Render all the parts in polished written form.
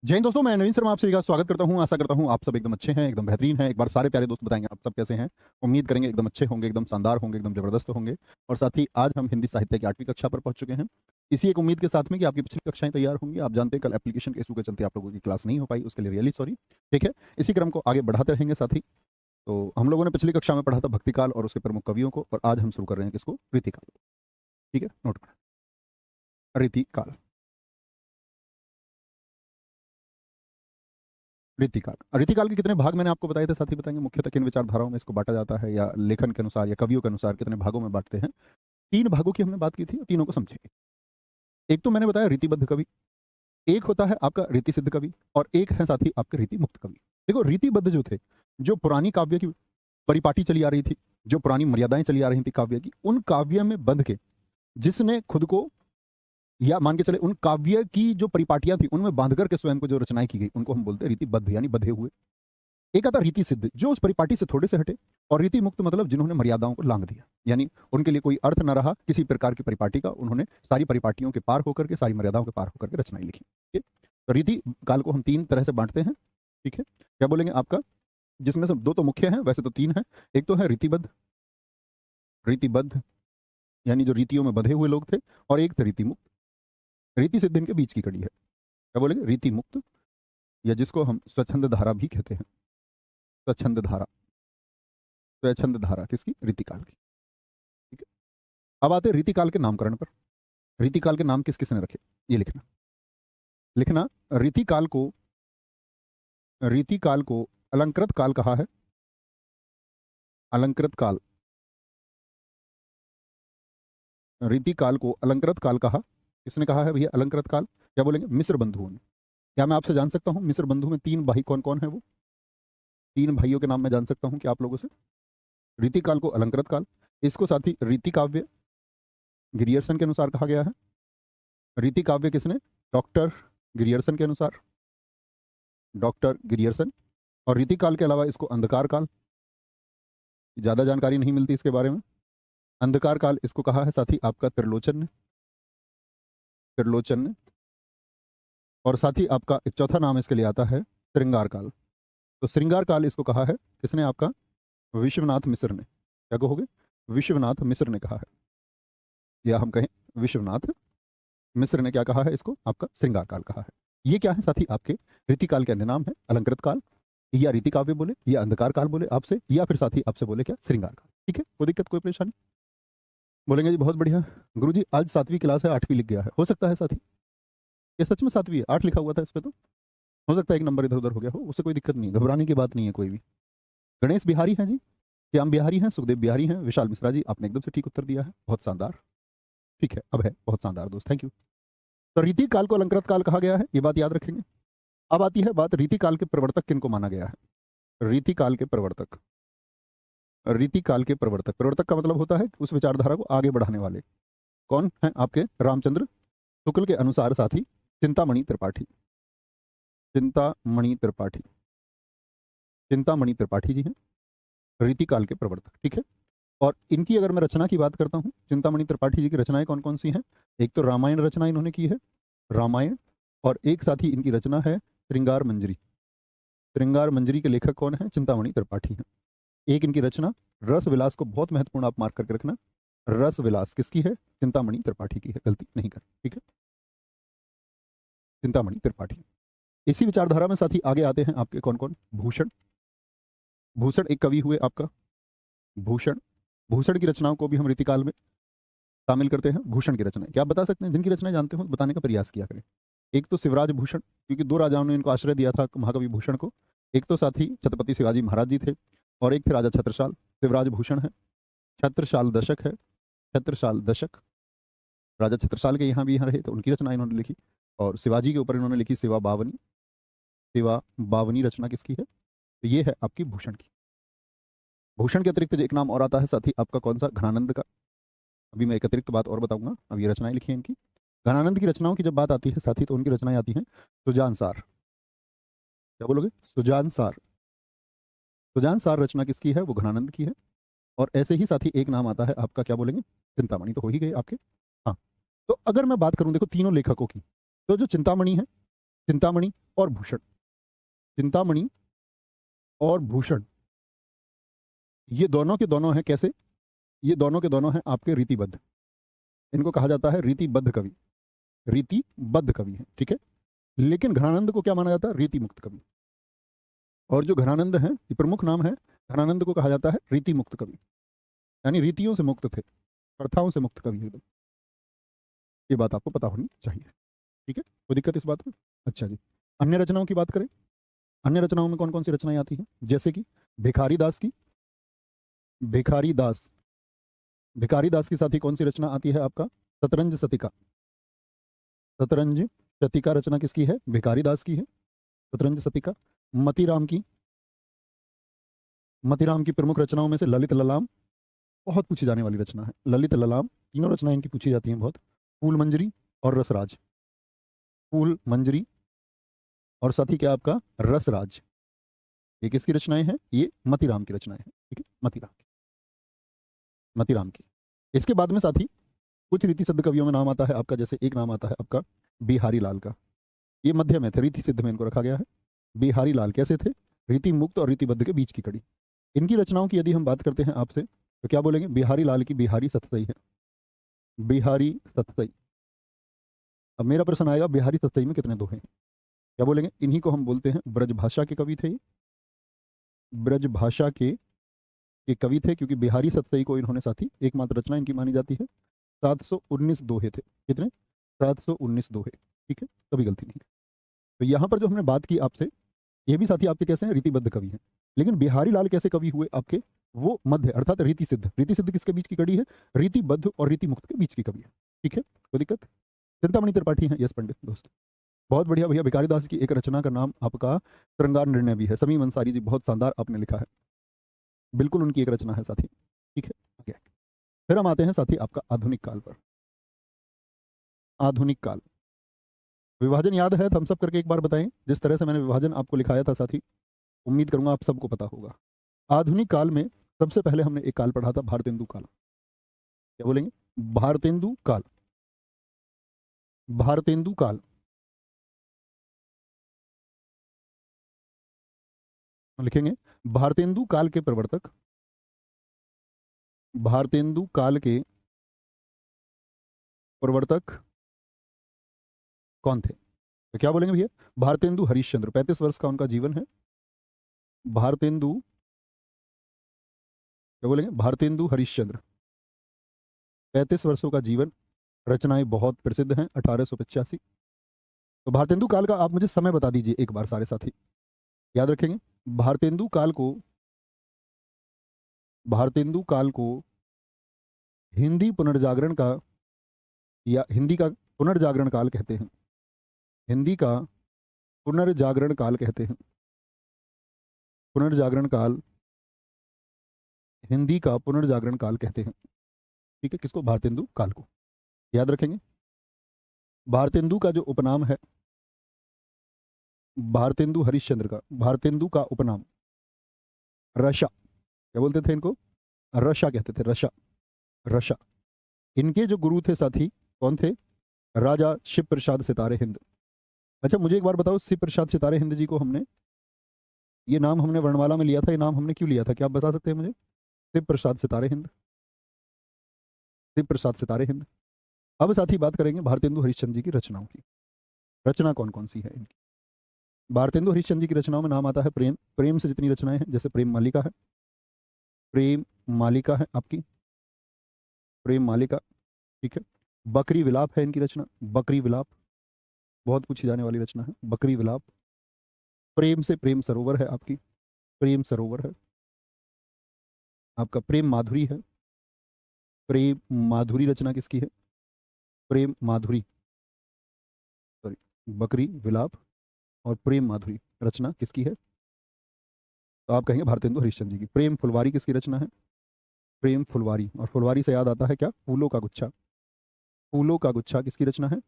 जय हिंद दोस्तों, मैं नवीन शर्मा आप सभी का स्वागत करता हूं। आशा करता हूं आप सब एकदम अच्छे हैं, एकदम बेहतरीन हैं। एक बार सारे प्यारे दोस्त बताएंगे आप सब कैसे हैं। उम्मीद करेंगे एकदम अच्छे होंगे, एकदम शानदार होंगे, एकदम जबरदस्त होंगे। और साथ ही आज हम हिंदी साहित्य की 8वीं कक्षा पर पहुंच चुके हैं। इसी एक उम्मीद के साथ में कि आपकी पिछली कक्षाएं तैयार होंगी। आप जानते हैं कल एप्लीकेशन के इशू के चलते आप लोगों की क्लास नहीं हो पाई, उसके लिए रियली सॉरी। ठीक है, इसी क्रम को आगे बढ़ाते रहेंगे साथ ही। तो हम लोगों ने पिछली कक्षा में पढ़ा था भक्तिकाल और उसके प्रमुख कवियों को, और आज हम शुरू कर रहे हैं किसको? रीतिकाल। ठीक है, नोट करें रीतिकाल। रीतिकाल, रीतिकाल के कितने भाग मैंने आपको बताए थे साथी बताएंगे। मुख्यतः किन विचारधाराओं में इसको बांटा जाता है, या लेखन के अनुसार या कवियों के अनुसार कितने भागों में बांटते हैं। 3 भागों की हमने बात की थी, तीनों को समझेंगे। एक तो मैंने बताया रीतिबद्ध कवि, एक होता है आपका रीति सिद्ध कवि, और एक है साथी आपके रीति मुक्त कवि। देखो, रीतिबद्ध जो थे, जो पुरानी काव्य की परिपाटी चली आ रही थी, जो पुरानी मर्यादाएं चली आ रही थी काव्य की, उन काव्य में बंध के जिसने खुद को, या मान के चले उन काव्य की जो परिपाटियां थी उनमें बांध करके स्वयं को जो रचनाएं की गई, उनको हम बोलते हैं रीतिबद्ध यानी बंधे हुए। एक आता रीति सिद्ध, जो उस परिपाटी से थोड़े से हटे। और रीति मुक्त मतलब जिन्होंने मर्यादाओं को लांघ दिया, यानी उनके लिए कोई अर्थ न रहा किसी प्रकार की परिपाटी का, उन्होंने सारी परिपाटियों के पार होकर के, सारी मर्यादाओं के पार होकर के रचनाएं लिखी। ठीक है, तो रीति काल को हम 3 तरह से बांटते हैं। ठीक है, क्या बोलेंगे आपका, जिसमें से 2 तो मुख्य हैं, वैसे तो 3 हैं। एक तो है रीतिबद्ध, रीतिबद्ध यानी जो रीतियों में बंधे हुए लोग थे, और एक थे रीति मुक्त। रीति सिद्ध इनके बीच की कड़ी है। क्या बोलेंगे? रीति मुक्त, या जिसको हम स्वच्छंद धारा भी कहते हैं। स्वच्छंद धारा, स्वच्छंद धारा किसकी? रीतिकाल की। ठीक है, अब आते हैं रीतिकाल के नामकरण पर। रीतिकाल के नाम किस किसने रखे, ये लिखना। लिखना, रीतिकाल को, रीतिकाल को अलंकृत काल कहा है। अलंकृत काल, रीतिकाल को अलंकृत काल कहा। किसने कहा है भैया अलंकृत काल? क्या बोलेंगे? मिस्र बंधुओं ने। क्या मैं आपसे जान सकता हूं मिस्र बंधु में 3 भाई कौन कौन है? वो 3 भाइयों के नाम मैं जान सकता हूं कि आप लोगों से? रीतिकाल को अलंकृत काल, इसको साथी रीति काव्य गिरियर्सन के अनुसार कहा गया है। रीति काव्य किसने? डॉक्टर गिरियर्सन के अनुसार, डॉक्टर गिरियर्सन। और रीति काल के अलावा इसको अंधकार काल, ज्यादा जानकारी नहीं मिलती इसके बारे में। अंधकार काल इसको कहा है साथी आपका त्रिलोचन ने, त्रिलोचन ने। और साथ ही आपका एक चौथा नाम इसके लिए आता है श्रृंगार काल। तो श्रृंगार काल इसको कहा है किसने? आपका विश्वनाथ मिश्र ने। क्या कहोगे? विश्वनाथ मिश्र ने कहा है, या हम कहें विश्वनाथ मिश्र ने क्या कहा है इसको? आपका श्रृंगार काल कहा है। ये क्या है साथी? आपके रीतिकाल के अन्य नाम है। अलंकृत काल, या रीति काव्य बोले, या अंधकार काल बोले आपसे, या फिर साथी आपसे बोले क्या? श्रृंगार काल। ठीक है, कोई दिक्कत कोई परेशानी? बोलेंगे जी बहुत बढ़िया गुरुजी, आज 7वीं क्लास है, 8वीं लिख गया है। हो सकता है साथी, ये सच में 7वीं है, 8 लिखा हुआ था इस पे, तो हो सकता है एक नंबर इधर उधर हो गया हो, उससे कोई दिक्कत नहीं है, घबराने की बात नहीं है कोई भी। गणेश बिहारी हैं जी, श्याम बिहारी हैं, सुखदेव बिहारी हैं, विशाल मिश्रा जी, आपने एकदम से ठीक उत्तर दिया है, बहुत शानदार। ठीक है, अब है बहुत शानदार दोस्त, थैंक यू। तो रीति काल को अलंकृत काल कहा गया है, ये बात याद रखेंगे। अब आती है बात, रीति काल के प्रवर्तक किनको माना गया है? रीति काल के प्रवर्तक, रीति काल के प्रवर्तक, प्रवर्तक का मतलब होता है उस विचारधारा को आगे बढ़ाने वाले। कौन है आपके? रामचंद्र शुक्ल के अनुसार साथी चिंतामणि त्रिपाठी, चिंतामणि त्रिपाठी, चिंतामणि त्रिपाठी जी हैं रीति काल के प्रवर्तक। ठीक है, और इनकी अगर मैं रचना की बात करता हूं, चिंतामणि त्रिपाठी जी की रचनाएं कौन कौन सी हैं? एक तो रामायण रचना इन्होंने की है, रामायण। और एक साथ ही इनकी रचना है श्रृंगार मंजरी। श्रृंगार मंजरी के लेखक कौन है? चिंतामणि त्रिपाठी हैं। एक इनकी रचना रस विलास, को बहुत महत्वपूर्ण आप मार्क करके रखना, रस विलास किसकी है? चिंतामणि त्रिपाठी की है, गलती नहीं कर। ठीक है, चिंतामणि त्रिपाठी। इसी विचारधारा में साथी आगे आते हैं आपके कौन कौन? भूषण। भूषण एक कवि हुए आपका, भूषण। भूषण की रचनाओं को भी हम रीतिकाल में शामिल करते हैं। भूषण की रचनाएं क्या आप बता सकते हैं? जिनकी रचनाएं जानते हो बताने का प्रयास किया करें। एक तो शिवराज भूषण, क्योंकि 2 राजाओं ने इनको आश्रय दिया था महाकवि भूषण को। एक तो साथी छत्रपति शिवाजी महाराज जी थे, और एक थे राजा छत्रसाल। शिवराज भूषण है, छत्रसाल दशक है, छत्रसाल दशक। राजा छत्रसाल के यहाँ भी यहाँ रहे तो उनकी रचना इन्होंने लिखी, और शिवाजी के ऊपर इन्होंने लिखी सेवा बावनी। सेवा बावनी रचना किसकी है? तो ये है आपकी भूषण की। भूषण के अतिरिक्त एक नाम और आता है साथी आपका, कौन सा? घनानंद का। अभी मैं एक अतिरिक्त बात और बताऊंगा, अब ये रचनाएं लिखी हैं इनकी। घनानंद की रचनाओं की जब बात आती है साथी, तो उनकी रचनाएं आती हैं सुजान सार। क्या बोलोगे? सुजान सार। सुजान सार रचना किसकी है? वो घनानंद की है। और ऐसे ही साथी एक नाम आता है आपका, क्या बोलेंगे? चिंतामणि। तो हो ही गए आपके। हाँ, तो अगर मैं बात करूं देखो तीनों लेखकों की, तो जो चिंतामणि है, चिंतामणि और भूषण, चिंतामणि और भूषण, ये दोनों के दोनों हैं कैसे, ये दोनों के दोनों हैं आपके रीतिबद्ध, इनको कहा जाता है रीतिबद्ध कवि, रीतिबद्ध कवि है, ठीक है। लेकिन घनानंद को क्या माना जाता है, रीति मुक्त कवि। और जो घनानंद है, ये प्रमुख नाम है, घनानंद को कहा जाता है रीति मुक्त कवि, यानी रीतियों से मुक्त थे, प्रथाओं से मुक्त कवि एकदम। ये बात आपको पता होनी चाहिए, ठीक है, कोई दिक्कत इस बात में। अच्छा जी, अन्य रचनाओं की बात करें, अन्य रचनाओं में कौन कौन सी रचनाएं आती हैं, जैसे कि भिखारी दास की, भिखारी दास, भिखारी दास के साथ ही कौन सी रचना आती है आपका, शतरंज शतिका, शतरंज शतिका रचना किसकी है, भिखारी दास की है, शतरंज शतिका। मतीराम की, मतीराम की प्रमुख रचनाओं में से ललित ललाम, बहुत पूछी जाने वाली रचना है, ललित ललाम, तीनों रचनाएं इनकी पूछी जाती हैं बहुत, फूल मंजरी और रसराज, फूल मंजरी और साथ ही क्या आपका रसराज, ये किसकी रचनाएं हैं, ये मतीराम की रचनाएं हैं, ठीक है, मतीराम की, मतीराम की। इसके बाद में साथ ही कुछ रीति सिद्ध कवियों में नाम आता है आपका, जैसे एक नाम आता है आपका बिहारी लाल का, ये मध्य में थे, रीति सिद्ध में इनको रखा गया है। बिहारी लाल कैसे थे, रीति मुक्त और रीतिबद्ध के बीच की कड़ी। इनकी रचनाओं की यदि हम बात करते हैं आपसे तो क्या बोलेंगे, बिहारी लाल की बिहारी सतसई है, बिहारी सतसई। अब मेरा प्रश्न आएगा, बिहारी सतसई में कितने दोहे हैं, क्या बोलेंगे, इन्हीं को हम बोलते हैं ब्रजभाषा के कवि थे ये, ब्रजभाषा के ये कवि थे, क्योंकि बिहारी सतसई को इन्होंने साथी एकमात्र रचना इनकी मानी जाती है, 719 दोहे थे, कितने, 719 दोहे, ठीक है, कभी गलती नहीं। तो यहाँ पर जो हमने बात की आपसे, ये भी साथी आपके कैसे हैं, रीतिबद्ध कवि हैं। लेकिन बिहारी लाल कैसे कवि हुए आपके, वो मध्य अर्थात रीति सिद्ध, रीति सिद्ध किसके बीच की कड़ी है, रीतिबद्ध और रीति मुक्त के बीच की कवि है, ठीक है, कोई दिक्कत। चिंतामणि त्रिपाठी हैं, यस पंडित दोस्त, बहुत बढ़िया भैया। भिखारी दास की एक रचना का नाम आपका श्रृंगार निर्णय भी है, समीम अंसारी जी, बहुत शानदार आपने लिखा है, बिल्कुल उनकी एक रचना है साथी, ठीक है, आगे। फिर हम आते हैं साथी आपका आधुनिक काल पर, आधुनिक काल। विभाजन याद है, थम्स अप करके एक बार बताएं, जिस तरह से मैंने विभाजन आपको लिखाया था साथी, उम्मीद करूंगा आप सबको पता होगा। आधुनिक काल में सबसे पहले हमने एक काल पढ़ा था, भारतेंदु काल, क्या बोलेंगे, भारतेंदु काल, भारतेंदु काल, लिखेंगे भारतेंदु काल के प्रवर्तक, भारतेंदु काल के प्रवर्तक कौन थे, तो क्या बोलेंगे भैया, भारतेंदु हरिश्चंद्र, 35 वर्ष का उनका जीवन है, भारतेंदु, क्या बोलेंगे, भारतेंदु हरिश्चंद्र, 35 वर्षों का जीवन, रचनाएं बहुत प्रसिद्ध हैं, 1885। तो भारतेंदु काल का आप मुझे समय बता दीजिए एक बार सारे साथी, याद रखेंगे। भारतेंदु काल को, भारतेंदु काल को हिंदी पुनर्जागरण का या हिंदी का पुनर्जागरण काल कहते हैं, हिंदी का पुनर्जागरण काल कहते हैं, पुनर्जागरण काल, हिंदी का पुनर्जागरण काल कहते हैं, ठीक है, किसको, भारतेंदु काल को, याद रखेंगे। भारतेंदु का जो उपनाम है, भारतेंदु हरिश्चंद्र का, भारतेंदु का उपनाम रशा, क्या बोलते थे इनको, रशा कहते थे, रशा, रशा। इनके जो गुरु थे साथी कौन थे, राजा शिव प्रसाद सितारे हिंद। अच्छा मुझे एक बार बताओ, शिव प्रसाद सितारे हिंद जी को हमने, ये नाम हमने वर्णमाला में लिया था, ये नाम हमने क्यों लिया था, क्या आप बता सकते हैं मुझे, शिव प्रसाद सितारे हिंद, शिव प्रसाद सितारे हिंद। अब साथी बात करेंगे भारतेंदु हरिश्चंद्र जी की रचनाओं की, रचना कौन कौन सी है इनकी। भारतेंदु हरिश्चंद्र जी की रचनाओं में नाम आता है प्रेम, प्रेम से जितनी रचनाएं हैं, जैसे प्रेम मालिका है, प्रेम मालिका है आपकी, प्रेम मालिका, ठीक है। बकरी विलाप है इनकी रचना, बकरी विलाप, बहुत पूछी जाने वाली रचना है, बकरी विलाप। प्रेम से प्रेम सरोवर है आपकी, प्रेम सरोवर है आपका। प्रेम माधुरी है, प्रेम माधुरी रचना किसकी है, प्रेम माधुरी, सॉरी, बकरी विलाप और प्रेम माधुरी रचना किसकी है, तो आप कहेंगे भारतेंदु हरिश्चंद्र जी की। प्रेम फुलवारी किसकी रचना है, प्रेम फुलवारी, और फुलवारी से याद आता है क्या, फूलों का गुच्छा, फूलों का गुच्छा किसकी रचना है,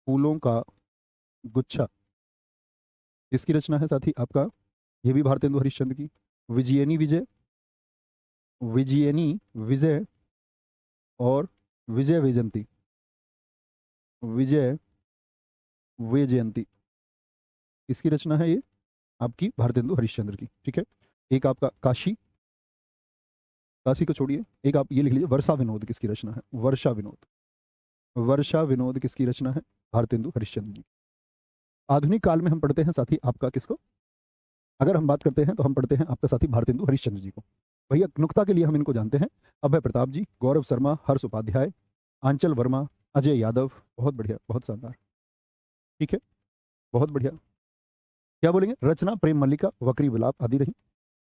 फूलों का गुच्छा किसकी रचना है साथी आपका, ये भी भारतेंदु हरिश्चंद्र की। विजयनी विजय, विजयनी विजय और विजय वैजयंती, विजय वैजयंती, किसकी रचना है ये? आपकी भारतेंदु हरिश्चंद्र की। ठीक है, एक आपका काशी, काशी को छोड़िए, एक आप ये लिख लीजिए वर्षा विनोद किसकी रचना है? वर्षा विनोद, वर्षा विनोद किसकी रचना है? भारतेंदु हरिश्चंद्र जी। आधुनिक काल में हम पढ़ते हैं साथी आपका किसको? अगर हम बात करते हैं तो हम पढ़ते हैं आपका साथी भारतेंदु हरिश्चंद्र जी को। भैया नुक्ता के लिए हम इनको जानते हैं, अभय प्रताप जी, गौरव शर्मा, हर्ष उपाध्याय, आंचल वर्मा, अजय यादव। बहुत बढ़िया, बहुत शानदार। ठीक है, बहुत बढ़िया। क्या बोलेंगे? रचना प्रेम मल्लिका, वक्री विलाप आदि रही।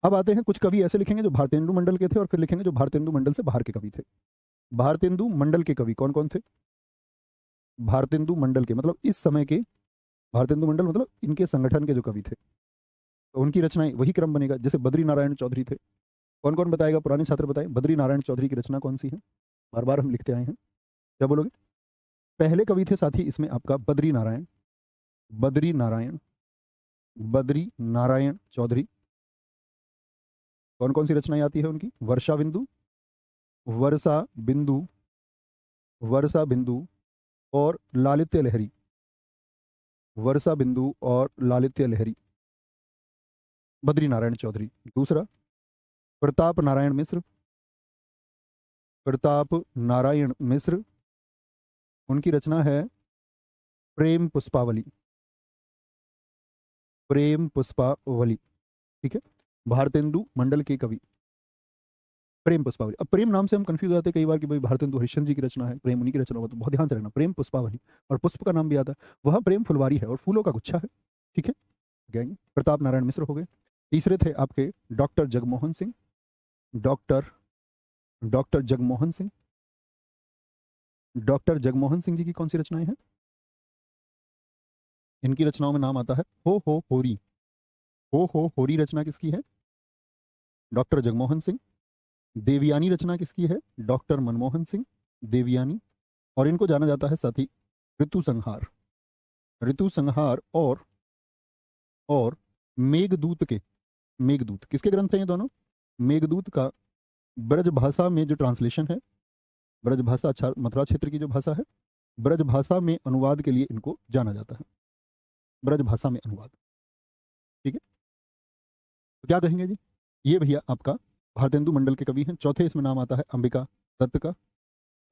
अब आते हैं कुछ कवि ऐसे लिखेंगे जो भारतेंदु मंडल के थे, और फिर लिखेंगे जो भारतेंदु मंडल से बाहर के कवि थे। भारतेंदु मंडल के कवि कौन कौन थे? भारतेंदु मंडल के मतलब इस समय के, भारतेंदु मंडल मतलब इनके संगठन के जो कवि थे, तो उनकी रचनाएं वही क्रम बनेगा। जैसे बद्री नारायण चौधरी थे, कौन कौन बताएगा? पुराने छात्र बताएं, बद्री नारायण चौधरी की रचना कौन सी है? बार बार हम लिखते आए हैं, क्या बोलोगे? पहले कवि थे साथी इसमें आपका बद्री नारायण, बद्री नारायण, बद्री नारायण चौधरी। कौन कौन सी रचनाएं आती है उनकी? वर्षा बिंदु, वर्षा बिंदु, वर्षा बिंदु और लालित्य लहरी, वर्षा बिंदु और लालित्य लहरी, बद्री नारायण चौधरी। दूसरा प्रताप नारायण मिश्र, प्रताप नारायण मिश्र, उनकी रचना है प्रेम पुष्पावली, प्रेम पुष्पावली। ठीक है, भारतेंदु मंडल के कवि प्रेम पुष्पावली। अब प्रेम नाम से हम कंफ्यूज हो जाते हैं कई बार कि भाई भारतेंदु हरिश्चंद्र जी की रचना है, प्रेम उन्हीं की रचना होगा, तो बहुत ध्यान से रहना, प्रेम पुष्पावली, और पुष्प का नाम भी आता है, वह प्रेम फुलवारी है और फूलों का गुच्छा है। ठीक है, गएंगे। प्रताप नारायण मिश्र हो गए। तीसरे थे आपके doctor Jagmohan Singh, doctor doctor Jagmohan Singh, doctor Jagmohan Singh ji की कौन सी रचनाएं हैं? इनकी रचनाओं में नाम आता है हो होरी, हो होरी रचना किसकी है? डॉक्टर जगमोहन सिंह। देवयानी रचना किसकी है? डॉक्टर मनमोहन सिंह, देवयानी। और इनको जाना जाता है साथी ऋतु संहार, ऋतु संहार और मेघदूत के, मेघदूत किसके ग्रंथ हैं ये दोनों? मेघदूत का ब्रज भाषा में जो ट्रांसलेशन है, ब्रज भाषा अच्छा मथुरा क्षेत्र की जो भाषा है, ब्रज भाषा में अनुवाद के लिए इनको जाना जाता है, ब्रज भाषा में अनुवाद। ठीक है, तो क्या कहेंगे जी? ये भैया आपका भारतेंदु मंडल के कवि हैं। चौथे इसमें नाम आता है अंबिका दत्त का,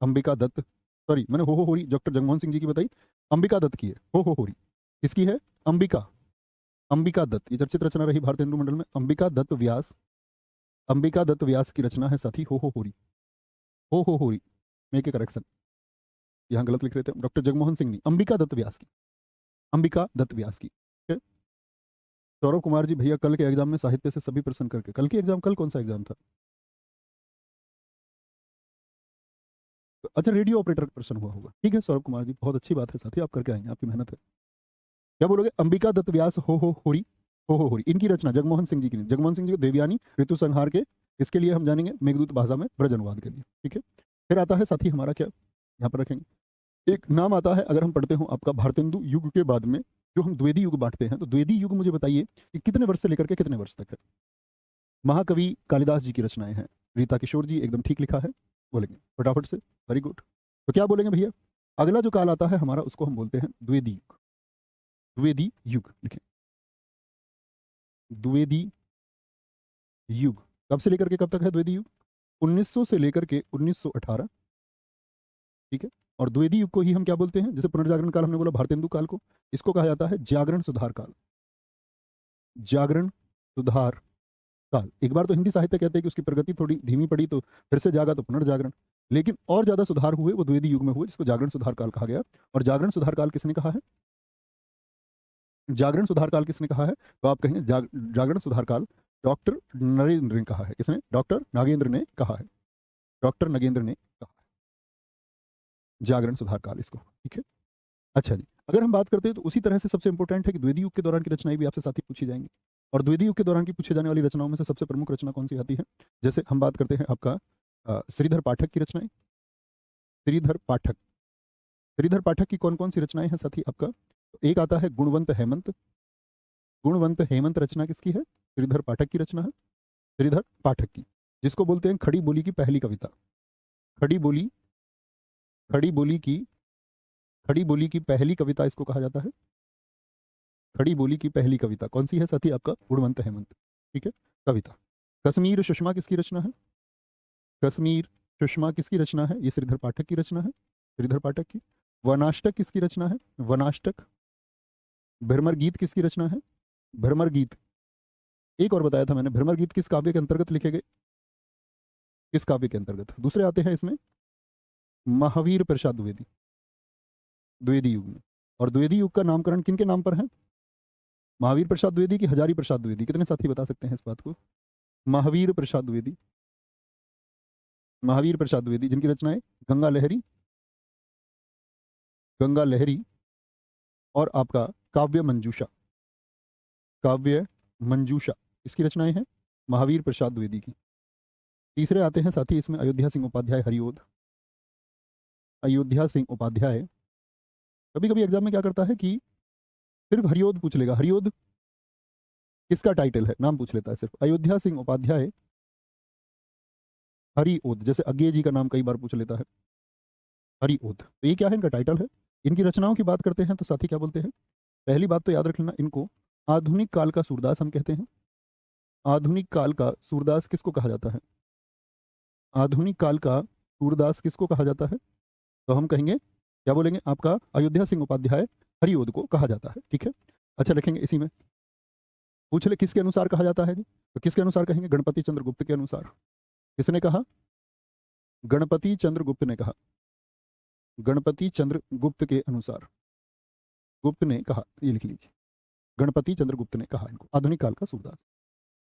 अंबिका दत्त, सॉरी मैंने हो होरी डॉक्टर जगमोहन सिंह जी की बताई, अंबिका दत्त की है हो होरी। किसकी है? अंबिका, अंबिका दत्त। ये चर्चित रचना रही भारतेंदु मंडल में, अंबिका दत्त व्यास, अंबिका दत्त व्यास की रचना है साथी हो होरी, हो होरी। मेक ए करेक्शन, यहाँ गलत लिख रहे थे, डॉक्टर जगमोहन सिंह नहीं, अंबिका दत्त व्यास की, अंबिका दत्त व्यास की। ठीक है, सौरभ कुमार जी भैया कल के एग्जाम में साहित्य से सभी प्रश्न करके, कल की एग्जाम, कल कौन सा एग्जाम था? अच्छा, रेडियो ऑपरेटर का प्रश्न हुआ होगा। ठीक है सौरभ कुमार जी, बहुत अच्छी बात है साथी, आप करके आएंगे, आपकी मेहनत है। क्या बोलोगे? अंबिका दत्त व्यास हो होरी, हो होरी। इनकी रचना जगमोहन सिंह जी की नहीं, जगमोहन सिंह जी को देवयानी, ऋतु संहार के, इसके लिए हम जानेंगे मेघदूत भाषा में ब्रज अनुवाद के लिए। ठीक है, फिर आता है साथी हमारा क्या, यहाँ पर रखेंगे एक नाम आता है, अगर हम पढ़ते हो आपका भारतेंदु युग के बाद में जो हम द्विवेदी युग बांटते हैं, तो द्विवेदी युग मुझे बताइए कि कितने वर्ष से लेकर के कितने वर्ष तक है? महाकवि कालिदास जी की रचनाएं हैं। रीता किशोर जी एकदम ठीक लिखा है, बोलेंगे फटाफट से, वेरी गुड। तो क्या बोलेंगे भैया? अगला जो काल आता है हमारा उसको हम बोलते हैं द्विवेदी युग, द्विवेदी युग लिखें, द्विवेदी युग। कब से लेकर के कब तक है द्विवेदी युग? 1900 से लेकर के 1918। ठीक है, और द्विवेदी युग को ही हम क्या बोलते हैं? जैसे पुनर्जागरण काल हमने बोला भारतेंदु काल को, इसको कहा जाता है जागरण सुधार काल, जागरण सुधार काल। एक बार तो हिंदी साहित्य कहते हैं कि उसकी प्रगति थोड़ी धीमी पड़ी तो फिर से जागा तो पुनर्जागरण, लेकिन और ज्यादा सुधार हुए वो द्विवेदी युग में हुए, जिसको जागरण सुधार काल कहा गया। और जागरण सुधार काल किसने कहा है? जागरण सुधार काल किसने कहा है? तो आप कहेंगे जागरण सुधार काल डॉक्टर नरेंद्र ने कहा है। किसने? डॉक्टर नागेंद्र ने कहा है, डॉक्टर नगेंद्र ने कहा है जागरण सुधार काल इसको। ठीक है, अच्छा जी, अगर हम बात करते हैं तो उसी तरह से सबसे इंपॉर्टेंट है कि द्विवेदी युग के दौरान की रचनाएं भी आपसे साथ ही पूछी जाएंगी। और द्विवेदी युग के दौरान की पूछे जाने वाली रचनाओं में से सबसे प्रमुख रचना कौन सी आती है? जैसे हम बात करते हैं आपका श्रीधर पाठक की रचनाएं, श्रीधर पाठक, श्रीधर पाठक की कौन कौन सी रचनाएं हैं साथी आपका? तो एक आता है गुणवंत हेमंत, गुणवंत हेमंत रचना किसकी है? श्रीधर पाठक की रचना है, श्रीधर पाठक की, जिसको बोलते हैं खड़ी बोली की पहली कविता, खड़ी बोली, खड़ी बोली की, खड़ी बोली की पहली कविता इसको कहा जाता है खड़ी बोली की पहली कविता कौन सी है साथी? आपका गुणवंत हेमंत। ठीक है, कविता। कश्मीर सुषमा किसकी रचना है? कश्मीर सुषमा किसकी रचना है? ये श्रीधर पाठक की रचना है, श्रीधर पाठक की। वनाष्टक किसकी रचना है? वनाष्टक। भ्रमर गीत किसकी रचना है? भ्रमर गीत। एक और बताया था मैंने, भ्रमर गीत किस काव्य के अंतर्गत लिखे गए? किस काव्य के अंतर्गत? दूसरे आते हैं इसमें महावीर प्रसाद द्विवेदी, द्विवेदी युग में। और द्विवेदी युग का नामकरण किन के नाम पर है? महावीर प्रसाद द्विवेदी की हजारी प्रसाद द्विवेदी? कितने साथी बता सकते हैं इस बात को? महावीर प्रसाद द्विवेदी, महावीर प्रसाद द्विवेदी, जिनकी रचनाएं गंगा लहरी, गंगा लहरी और आपका काव्य मंजूषा, काव्य मंजूषा, इसकी रचनाएं हैं महावीर प्रसाद द्विवेदी की। तीसरे आते हैं साथी इसमें अयोध्या सिंह उपाध्याय हरिओद। अयोध्या सिंह उपाध्याय, कभी कभी एग्जाम में क्या करता है कि सिर्फ हरिओद पूछ लेगा, हरिओद किसका टाइटल है, नाम पूछ लेता है सिर्फ। अयोध्या सिंह उपाध्याय हरिओद, जैसे अज्ञे जी का नाम कई बार पूछ लेता है, हरिओद। तो ये क्या है? इनका टाइटल है। इनकी रचनाओं की बात करते हैं तो साथी क्या बोलते हैं? पहली बात तो याद रख लेना, इनको आधुनिक काल का सूरदास हम कहते हैं। आधुनिक काल का सूरदास किसको कहा जाता है? आधुनिक काल का सूरदास किसको कहा जाता है? तो हम कहेंगे, क्या बोलेंगे? आपका अयोध्या सिंह उपाध्याय हरिओद को कहा जाता है। ठीक है, अच्छा लिखेंगे इसी में। पूछ ले किसके अनुसार कहा जाता है जी? तो किसके अनुसार कहेंगे? गणपति चंद्र गुप्त के अनुसार। किसने कहा? गणपति चंद्र गुप्त ने कहा, गणपति चंद्र गुप्त के अनुसार, गुप्त ने कहा, ये लिख लीजिए, गणपति चंद्र गुप्त ने कहा इनको आधुनिक काल का सूरदास।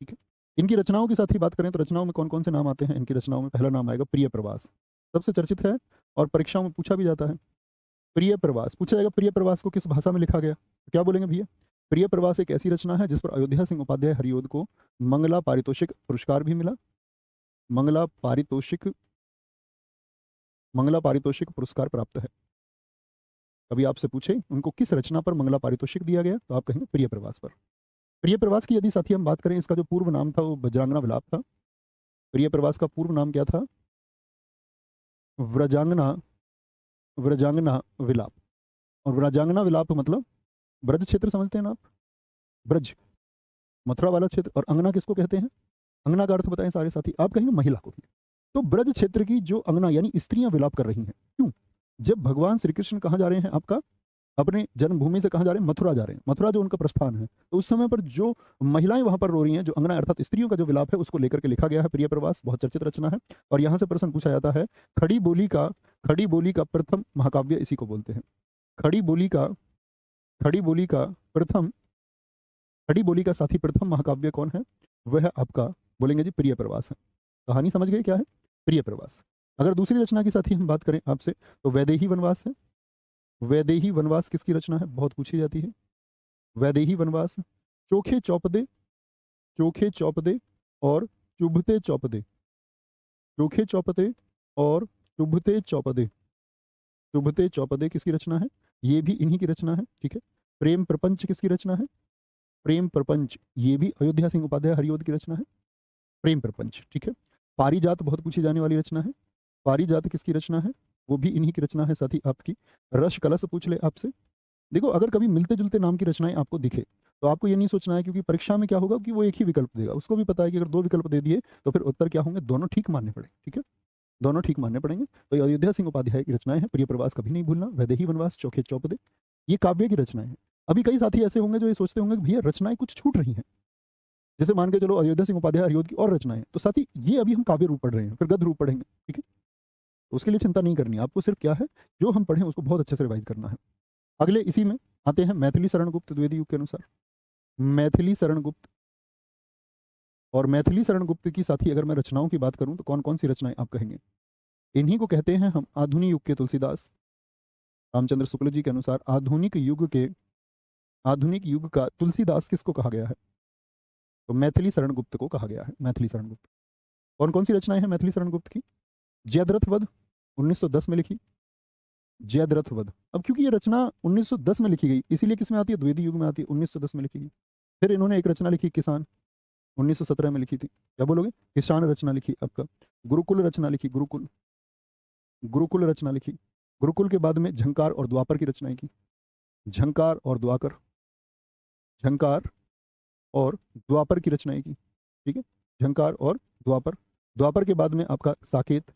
ठीक है, इनकी रचनाओं की साथ ही बात करें तो रचनाओं में कौन कौन से नाम आते हैं? इनकी रचनाओं में पहला नाम आएगा प्रिय प्रवास, सबसे चर्चित है और परीक्षाओं में पूछा भी जाता है। प्रिय प्रवास पूछा जाएगा, प्रिय प्रवास को किस भाषा में लिखा गया? तो क्या बोलेंगे भैया? प्रिय प्रवास एक ऐसी रचना है जिस पर अयोध्या सिंह उपाध्याय हरिओद को मंगला पारितोषिक पुरस्कार भी मिला। मंगला पारितोषिक, मंगला पारितोषिक पुरस्कार प्राप्त है। कभी आपसे पूछे उनको किस रचना पर मंगला पारितोषिक दिया गया, तो आप कहेंगे प्रिय प्रवास पर। प्रिय प्रवास की यदि साथी हम बात करें, इसका जो पूर्व नाम था वो वज्रांगना विलाप था। प्रिय प्रवास का पूर्व नाम क्या था? व्रजांगना, व्रजांगना विलाप। और व्रजांगना विलाप मतलब ब्रज क्षेत्र समझते हैं ना आप? ब्रज, मथुरा वाला क्षेत्र। और अंगना किसको कहते हैं? अंगना का अर्थ बताएं सारे साथी, आप कहेंगे महिला को भी। तो ब्रज क्षेत्र की जो अंगना यानी स्त्रियां विलाप कर रही हैं। क्यों? जब भगवान श्री कृष्ण कहाँ जा रहे हैं? आपका अपने जन्मभूमि से कहाँ जा रहे हैं? मथुरा जा रहे हैं। मथुरा जो उनका प्रस्थान है, तो उस समय पर जो महिलाएं वहां पर रो रही हैं, जो अंगना अर्थात स्त्रियों का जो विलाप है, उसको लेकर के लिखा गया है प्रिय प्रवास। बहुत चर्चित रचना है। और यहाँ से प्रश्न पूछा जाता है, खड़ी बोली का प्रथम महाकाव्य इसी को बोलते हैं। खड़ी बोली का, खड़ी बोली का प्रथम, खड़ी बोली का साथी प्रथम महाकाव्य कौन है? वह आपका बोलेंगे जी प्रिय प्रवास है। कहानी समझ गए क्या है? प्रिय प्रवास। अगर दूसरी रचना की साथी हम बात करें आपसे तो वैदेही वनवास है। वैदेही वनवास किसकी रचना है? बहुत पूछी जाती है। वैदेही वनवास। चोखे चौपदे, चोखे चौपदे और चुभते चौपदे, चोखे चौपदे और चुभते चौपदे, चुभते चौपदे किसकी रचना है? ये भी इन्हीं की रचना है। ठीक है, प्रेम प्रपंच किसकी रचना है? प्रेम प्रपंच, ये भी अयोध्या सिंह उपाध्याय हरिओद की रचना है, प्रेम प्रपंच। ठीक है, पारिजात बहुत पूछी जाने वाली रचना है। पारिजात किसकी रचना है? वो भी इन्हीं की रचना है साथी आपकी। रस कलश पूछ ले आपसे। देखो, अगर कभी मिलते जुलते नाम की रचनाएं आपको दिखे तो आपको ये नहीं सोचना है, क्योंकि परीक्षा में क्या होगा कि वो एक ही विकल्प देगा। उसको भी पता है कि अगर दो विकल्प दे दिए तो फिर उत्तर क्या होंगे? दोनों ठीक मानने पड़ेंगे। ठीक है, दोनों ठीक मानने पड़ेंगे। तो ये अयोध्या सिंह उपाध्याय की रचनाएं हैं। प्रिय प्रवास कभी नहीं भूलना। वैदेही वनवास, चोखे चौपदे, ये काव्य की रचनाएं हैं। अभी कई साथी ऐसे होंगे जो ये सोचते होंगे कि भैया रचनाएं कुछ छूट रही हैं। जैसे मान के चलो अयोध्या सिंह उपाध्याय हरिओद की और रचनाएं, तो साथी ये अभी हम काव्य रूप पढ़ रहे हैं, फिर गद्य रूप पढ़ेंगे। ठीक है, तो उसके लिए चिंता नहीं करनी, आपको सिर्फ क्या है, जो हम पढ़ें उसको बहुत अच्छे से रिवाइज करना है। अगले इसी में आते हैं मैथिली शरण गुप्त द्विवेदी युग के अनुसार। मैथिली शरण गुप्त, और मैथिली शरण गुप्त की साथी अगर मैं रचनाओं की बात करूं तो कौन कौन सी रचनाएं आप कहेंगे? इन्हीं को कहते हैं हम आधुनिक युग के तुलसीदास। रामचंद्र शुक्ल जी के अनुसार आधुनिक युग का तुलसीदास किसको कहा गया है? तो मैथिली शरण गुप्त को कहा गया है। मैथिली शरण गुप्त। कौन कौन सी रचनाएं हैं मैथिली शरण गुप्त की? जयद्रथ वध 1910 में लिखी, जयद्रथ वध। अब क्योंकि ये रचना 1910 में लिखी गई, इसीलिए किस में आती है? द्विवेदी युग में आती है, 1910 में लिखी गई। फिर इन्होंने एक रचना लिखी किसान, 1917 में लिखी थी। क्या बोलोगे? किसान रचना लिखी आपका। गुरुकुल रचना लिखी, गुरुकुल, गुरुकुल रचना लिखी। गुरुकुल के बाद में झंकार और द्वापर की रचनाएं की, झंकार और द्वाकर। झंकार और द्वापर की रचनाएं की। ठीक है, झंकार और द्वापर। द्वापर के बाद में आपका साकेत,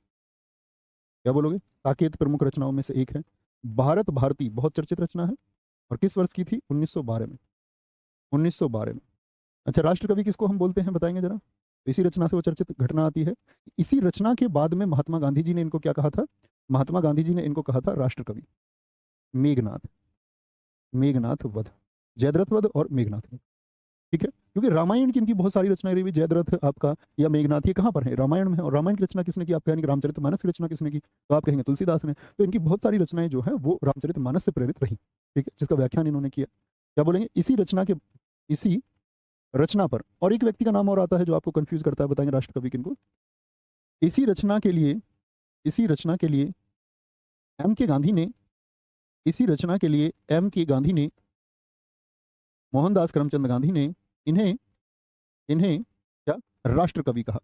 क्या बोलोगे? साकेत प्रमुख रचनाओं में से एक है। भारत भारती बहुत चर्चित रचना है, और किस वर्ष की थी? 1912 में। 1912 में। अच्छा, राष्ट्रकवि किसको हम बोलते हैं बताएंगे जरा? तो इसी रचना से वो चर्चित घटना आती है। इसी रचना के बाद में महात्मा गांधी जी ने इनको क्या कहा था? महात्मा गांधी जी ने इनको कहा था राष्ट्रकवि। मेघनाथ, मेघनाथ वध, जयद्रथ वध और मेघनाथ वध। ठीक है, क्योंकि रामायण की इनकी बहुत सारी रचनाएं रही हुई। जयद्रथ आपका या मेघनाथ ये कहाँ पर है? रामायण में है। और रामायण की रचना किसने की? आप कहेंगे रामचरितमानस की रचना किसने की? तो आप कहेंगे तुलसीदास ने। तो इनकी बहुत सारी रचनाएं जो है वो रामचरितमानस से प्रेरित रही। ठीक है, जिसका व्याख्यान इन्होंने किया। क्या बोलेंगे? इसी रचना के, इसी रचना पर और एक व्यक्ति का नाम और आता है जो आपको कंफ्यूज करता है, बताएंगे राष्ट्रकवि किनको? इसी रचना के लिए, इसी रचना के लिए एम के गांधी ने, इसी रचना के लिए एम के गांधी ने, मोहनदास करमचंद गांधी ने इन्हें, इन्हें क्या राष्ट्रकवि कहा?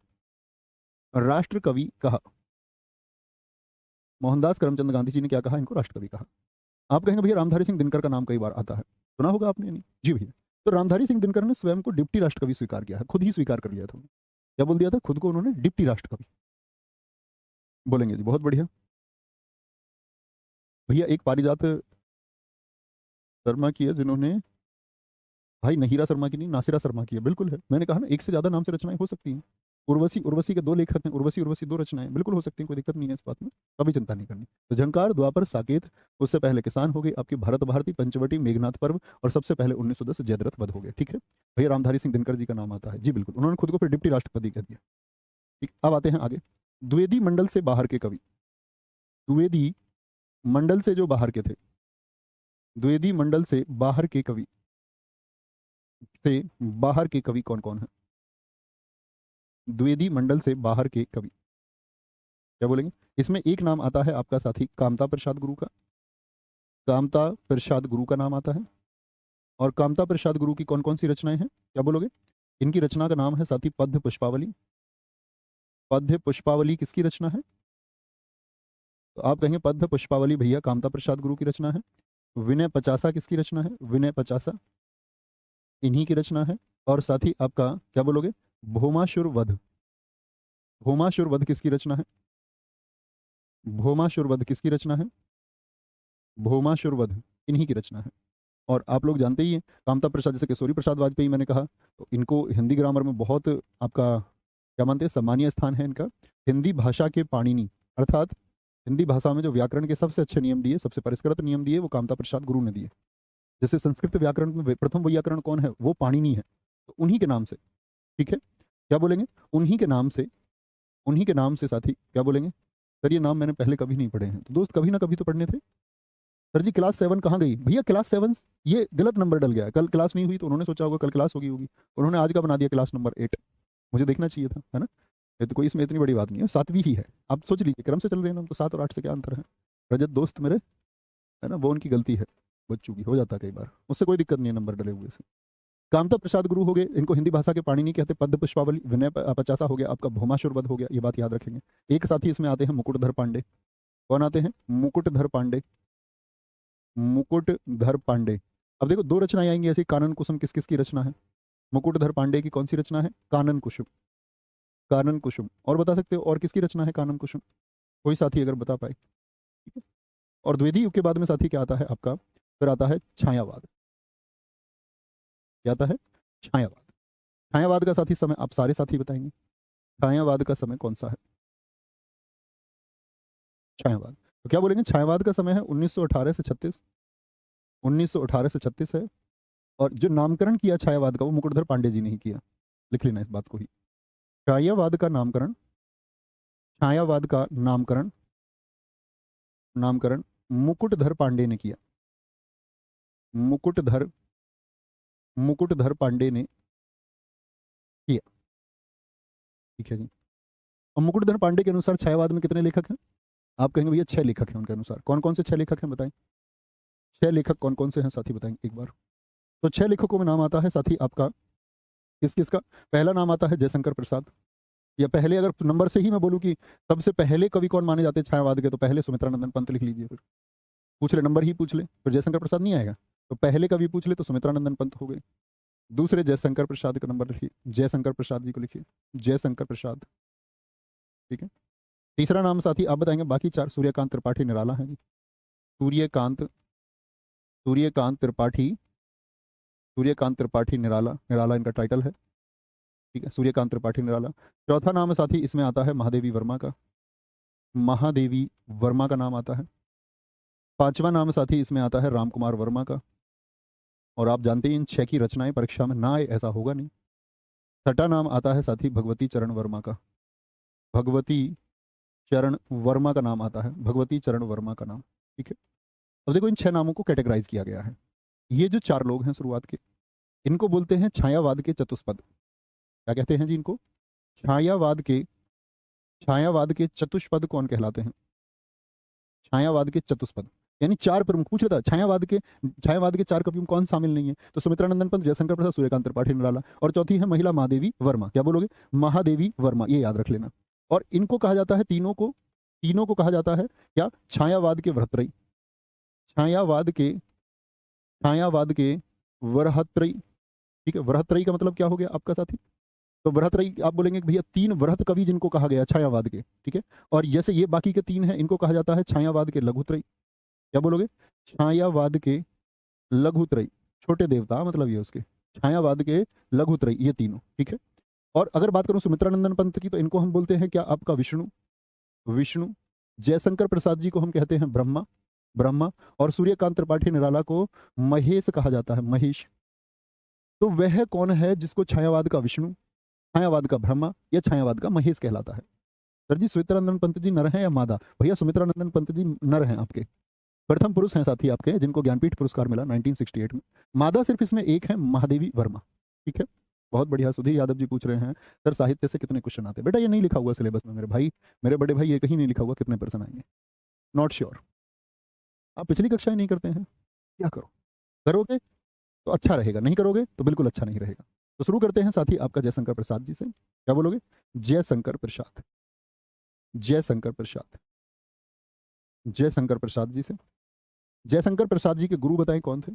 राष्ट्रकवि कहा। मोहनदास करमचंद गांधी जी ने क्या कहा? इनको राष्ट्रकवि कहा। आप कहेंगे भैया रामधारी सिंह दिनकर का नाम कई बार आता है, सुना होगा आपने? नहीं जी भैया। तो रामधारी सिंह दिनकर ने स्वयं को डिप्टी राष्ट्रकवि स्वीकार किया है, खुद ही स्वीकार कर लिया था। क्या बोल दिया था? खुद को उन्होंने डिप्टी राष्ट्रकवि बोलेंगे जी। बहुत बढ़िया भैया। एक पारिजात शर्मा की है जिन्होंने, भाई नहीरा शर्मा की नहीं, नासिरा शर्मा की है। बिल्कुल है, मैंने कहा ना एक से ज्यादा नाम से रचनाएं हो सकती हैं। उर्वशी, उर्वशी के 2 लेखक हैं। उर्वशी, उर्वशी 2 रचनाएं बिल्कुल हो सकती हैं, कोई दिक्कत नहीं है इस बात में, कभी चिंता नहीं करनी। तो झंकार, द्वापर, साकेत, उससे पहले किसान हो गए आपकी भारत भारती, पंचवटी, मेघनाथ पर्व, और सबसे पहले 1910 जयद्रथ वध हो गए। ठीक है भैया, रामधारी सिंह दिनकर जी का नाम आता है जी बिल्कुल। उन्होंने खुद को फिर डिप्टी राष्ट्रपति कह दिया। ठीक, अब आते हैं आगे। द्विवेदी मंडल से बाहर के कवि, द्विवेदी मंडल से जो बाहर के थे, द्विवेदी मंडल से बाहर के कवि, से बाहर के कवि कौन कौन है? द्विवेदी मंडल से बाहर के कवि, क्या बोलेंगे? इसमें एक नाम आता है आपका साथी कामता प्रसाद गुरु का। कामता प्रसाद गुरु का नाम आता है। और कामता प्रसाद गुरु की कौन कौन सी रचनाएं हैं? क्या बोलोगे? इनकी रचना का नाम है साथी पद्य पुष्पावली। पद्य पुष्पावली किसकी रचना है? तो आप कहेंगे पद्य पुष्पावली भैया कामता प्रसाद गुरु की रचना है। विनय पचासा किसकी रचना है? विनय पचासा इन्हीं की रचना है। और साथ ही आपका क्या बोलोगे? भौमासुर वध, भौमासुर वध किसकी रचना है? भौमासुर वध किसकी रचना है? भौमासुर वध इन्हीं की रचना है। और आप लोग जानते ही हैं कामता प्रसाद, जैसे किशोरी प्रसाद वाजपेयी मैंने कहा, तो इनको हिंदी ग्रामर में बहुत आपका क्या मानते हैं, सम्मानीय स्थान है इनका। हिंदी भाषा के पाणिनि, अर्थात हिंदी भाषा में जो व्याकरण के सबसे अच्छे नियम दिए, सबसे परिष्कृत नियम दिए, वो कामता प्रसाद गुरु ने दिए। जैसे संस्कृत व्याकरण में प्रथम व्याकरण कौन है? वो पाणिनि है, तो उन्हीं के नाम से। ठीक है, क्या बोलेंगे? उन्हीं के नाम से, उन्हीं के नाम से साथी क्या बोलेंगे? सर ये नाम मैंने पहले कभी नहीं पढ़े हैं। तो दोस्त कभी ना कभी तो पढ़ने थे। सर जी क्लास 7 कहाँ गई? भैया क्लास 7 ये गलत नंबर डल गया। कल क्लास नहीं हुई तो उन्होंने सोचा होगा कल क्लास होगी, उन्होंने आज का बना दिया क्लास नंबर 8। मुझे देखना चाहिए था, है ना? ये तो कोई इसमें इतनी बड़ी बात नहीं है, 7वीं ही है। आप सोच लीजिए क्रम से चल रहे हैं हम, तो 7 और 8 से क्या अंतर है? रजत दोस्त मेरे, है ना, वो उनकी गलती है, बच्चों की हो जाता है कई बार, उससे कोई दिक्कत नहीं है नंबर डले हुए से। कामता प्रसाद गुरु हो गए, इनको हिंदी भाषा के पाणिनि कहते। पद्य पुष्पावली, विनय पचासा हो गया आपका, भौमासुर वध हो गया, ये बात याद रखेंगे। एक साथी इसमें आते हैं मुकुटधर पांडे। कौन आते हैं? मुकुटधर पांडे, मुकुटधर पांडे। अब देखो 2 रचनाएं आएंगी ऐसी। कानन कुसुम किस किस की रचना है? मुकुटधर पांडे की कौन सी रचना है? कानन कुसुम, कानन कुसुम। और बता सकते हो और किसकी रचना है कानन कुसुम? कोई साथी अगर बता पाए। ठीक है, और द्विवेदी युग के बाद में साथी क्या आता है आपका? फिर आता है छायावाद। क्या आता है? छायावाद। छायावाद का साथी समय आप सारे साथी बताएंगे। छायावाद का समय कौन सा है? छायावाद, तो क्या बोलेंगे? छायावाद का समय है 1918 से 36, 1918 से 36 है। और जो नामकरण किया छायावाद का वो मुकुटधर पांडे जी ने ही किया, लिख लेना इस बात को ही। छायावाद का नामकरण, छायावाद का नामकरण, नामकरण मुकुटधर पांडे ने किया। मुकुटधर, मुकुटधर पांडे ने किया। ठीक है जी। और मुकुटधर पांडे के अनुसार छायावाद में कितने लेखक हैं? आप कहेंगे भैया 6 लेखक हैं उनके अनुसार। कौन कौन से 6 लेखक हैं बताएं? 6 लेखक कौन कौन से हैं साथी बताएंगे एक बार? तो 6 लेखकों में नाम आता है साथी आपका किस किसका? पहला नाम आता है जयशंकर प्रसाद। या पहले अगर नंबर से ही मैं बोलूं कि सबसे पहले कवि कौन माने जाते हैं छायावाद के, तो पहले सुमित्रानंदन पंत लिख लीजिए। फिर पूछ ले, नंबर ही पूछ ले, फिर जयशंकर प्रसाद नहीं आएगा। तो पहले कवि पूछ ले तो सुमित्रानंदन पंत हो गए। दूसरे जयशंकर प्रसाद का नंबर लिखिए, जयशंकर प्रसाद जी को लिखिए, जयशंकर प्रसाद। ठीक है। तीसरा नाम साथी आप बताएंगे, बाकी चार सूर्यकांत त्रिपाठी निराला है जी। सूर्यकांत, सूर्यकांत त्रिपाठी, सूर्यकांत त्रिपाठी निराला, निराला इनका टाइटल है। ठीक है, सूर्यकांत त्रिपाठी निराला। चौथा नाम साथी इसमें आता है महादेवी वर्मा का, महादेवी वर्मा का नाम आता है। पांचवा नाम साथी इसमें आता है राम कुमार वर्मा का, और आप जानते हैं इन छह की रचनाएं परीक्षा में ना आए ऐसा होगा नहीं। छठा नाम आता है साथी भगवती चरण वर्मा का, भगवती चरण वर्मा का नाम आता है, भगवती चरण वर्मा का नाम। ठीक है। अब देखो इन छह नामों को कैटेगराइज किया गया है। ये जो चार लोग हैं शुरुआत के, इनको बोलते हैं छायावाद के चतुष्पद। क्या कहते हैं जी इनको? छायावाद के, छायावाद के चतुष्पद कौन कहलाते हैं? छायावाद के चतुष्पद, यानी चार प्रमुख पूछ रहा था छायावाद के चार कवियों में कौन शामिल नहीं है? तो सुमित्रानंदन पंत, जयशंकर प्रसाद, सूर्यकांत त्रिपाठी निराला। और चौथी है महिला महादेवी वर्मा। क्या बोलोगे? महादेवी वर्मा, ये याद रख लेना। और इनको कहा जाता है, तीनों को कहा जाता है क्या? छायावाद के वृहत्रयी, छायावाद के, छायावाद के वृहत्रयी। ठीक है, वृहत्रयी का मतलब क्या हो गया आपका साथी? तो वृहत्रयी आप बोलेंगे कि भैया तीन वृहत कवि जिनको कहा गया छायावाद के। ठीक है। और जैसे ये बाकी के तीन हैं, इनको कहा जाता है छायावाद के लघुत्रयी। क्या बोलोगे? छायावाद के लघुत्रयी, छोटे देवता मतलब ये उसके, छायावाद के लघुत्रयी, ये तीनों। ठीक है। और अगर बात करूं सुमित्रानंदन पंत की, तो इनको हम बोलते हैं क्या आपका? विष्णु, विष्णु। जयशंकर प्रसाद जी को हम कहते हैं ब्रह्मा, ब्रह्मा। और सूर्यकांत त्रिपाठी निराला को महेश कहा जाता है, महेश। तो वह कौन है जिसको छायावाद का विष्णु, छायावाद का ब्रह्मा या छायावाद का महेश कहलाता है? सर जी सुमित्रानंदन पंत जी नर हैं या मादा? भैया सुमित्रानंदन पंत जी नर हैं आपके, प्रथम पुरुष हैं साथी आपके, जिनको ज्ञानपीठ पुरस्कार मिला 1968 में। मादा सिर्फ इसमें एक है, महादेवी वर्मा। ठीक है। बहुत बढ़िया। सुधीर यादव जी पूछ रहे हैं सर साहित्य से कितने क्वेश्चन आते हैं? बेटा ये नहीं लिखा हुआ सिलेबस में मेरे भाई, मेरे बड़े भाई, ये कहीं नहीं लिखा हुआ कितने पर्सन आएंगे, नॉट श्योर। आप पिछली कक्षाएं नहीं करते हैं, क्या करो? करोगे तो अच्छा रहेगा, नहीं करोगे तो बिल्कुल अच्छा नहीं रहेगा। तो शुरू करते हैं साथी आपका जयशंकर प्रसाद जी से। क्या बोलोगे? जयशंकर प्रसाद, जयशंकर प्रसाद, जयशंकर प्रसाद जी से। जयशंकर प्रसाद जी के गुरु बताएं कौन थे?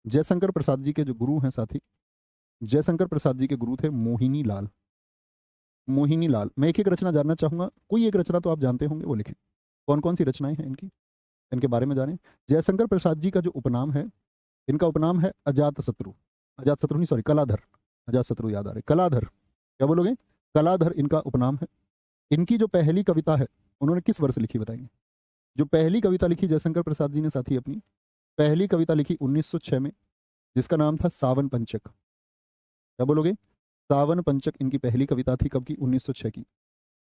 जयशंकर प्रसाद जी के जो गुरु हैं साथी, जयशंकर प्रसाद जी के गुरु थे मोहिनी लाल, मोहिनी लाल। मैं एक एक रचना जानना चाहूंगा, कोई एक रचना तो आप जानते होंगे, वो लिखें। कौन कौन सी रचनाएं हैं इनकी, इनके बारे में जानें। जयशंकर प्रसाद जी का जो उपनाम है, इनका उपनाम है अजात शत्रु, अजात शत्रु नहीं, सॉरी, कलाधर। अजात शत्रु याद आ रहे, कलाधर। क्या बोलोगे? कलाधर इनका उपनाम है। इनकी जो पहली कविता है, उन्होंने किस वर्ष लिखी बताएंगे? जो पहली कविता लिखी जयशंकर प्रसाद जी ने साथी, अपनी पहली कविता लिखी 1906 में, जिसका नाम था सावन पंचक। क्या बोलोगे? सावन पंचक इनकी पहली कविता थी, कब की? 1906 की।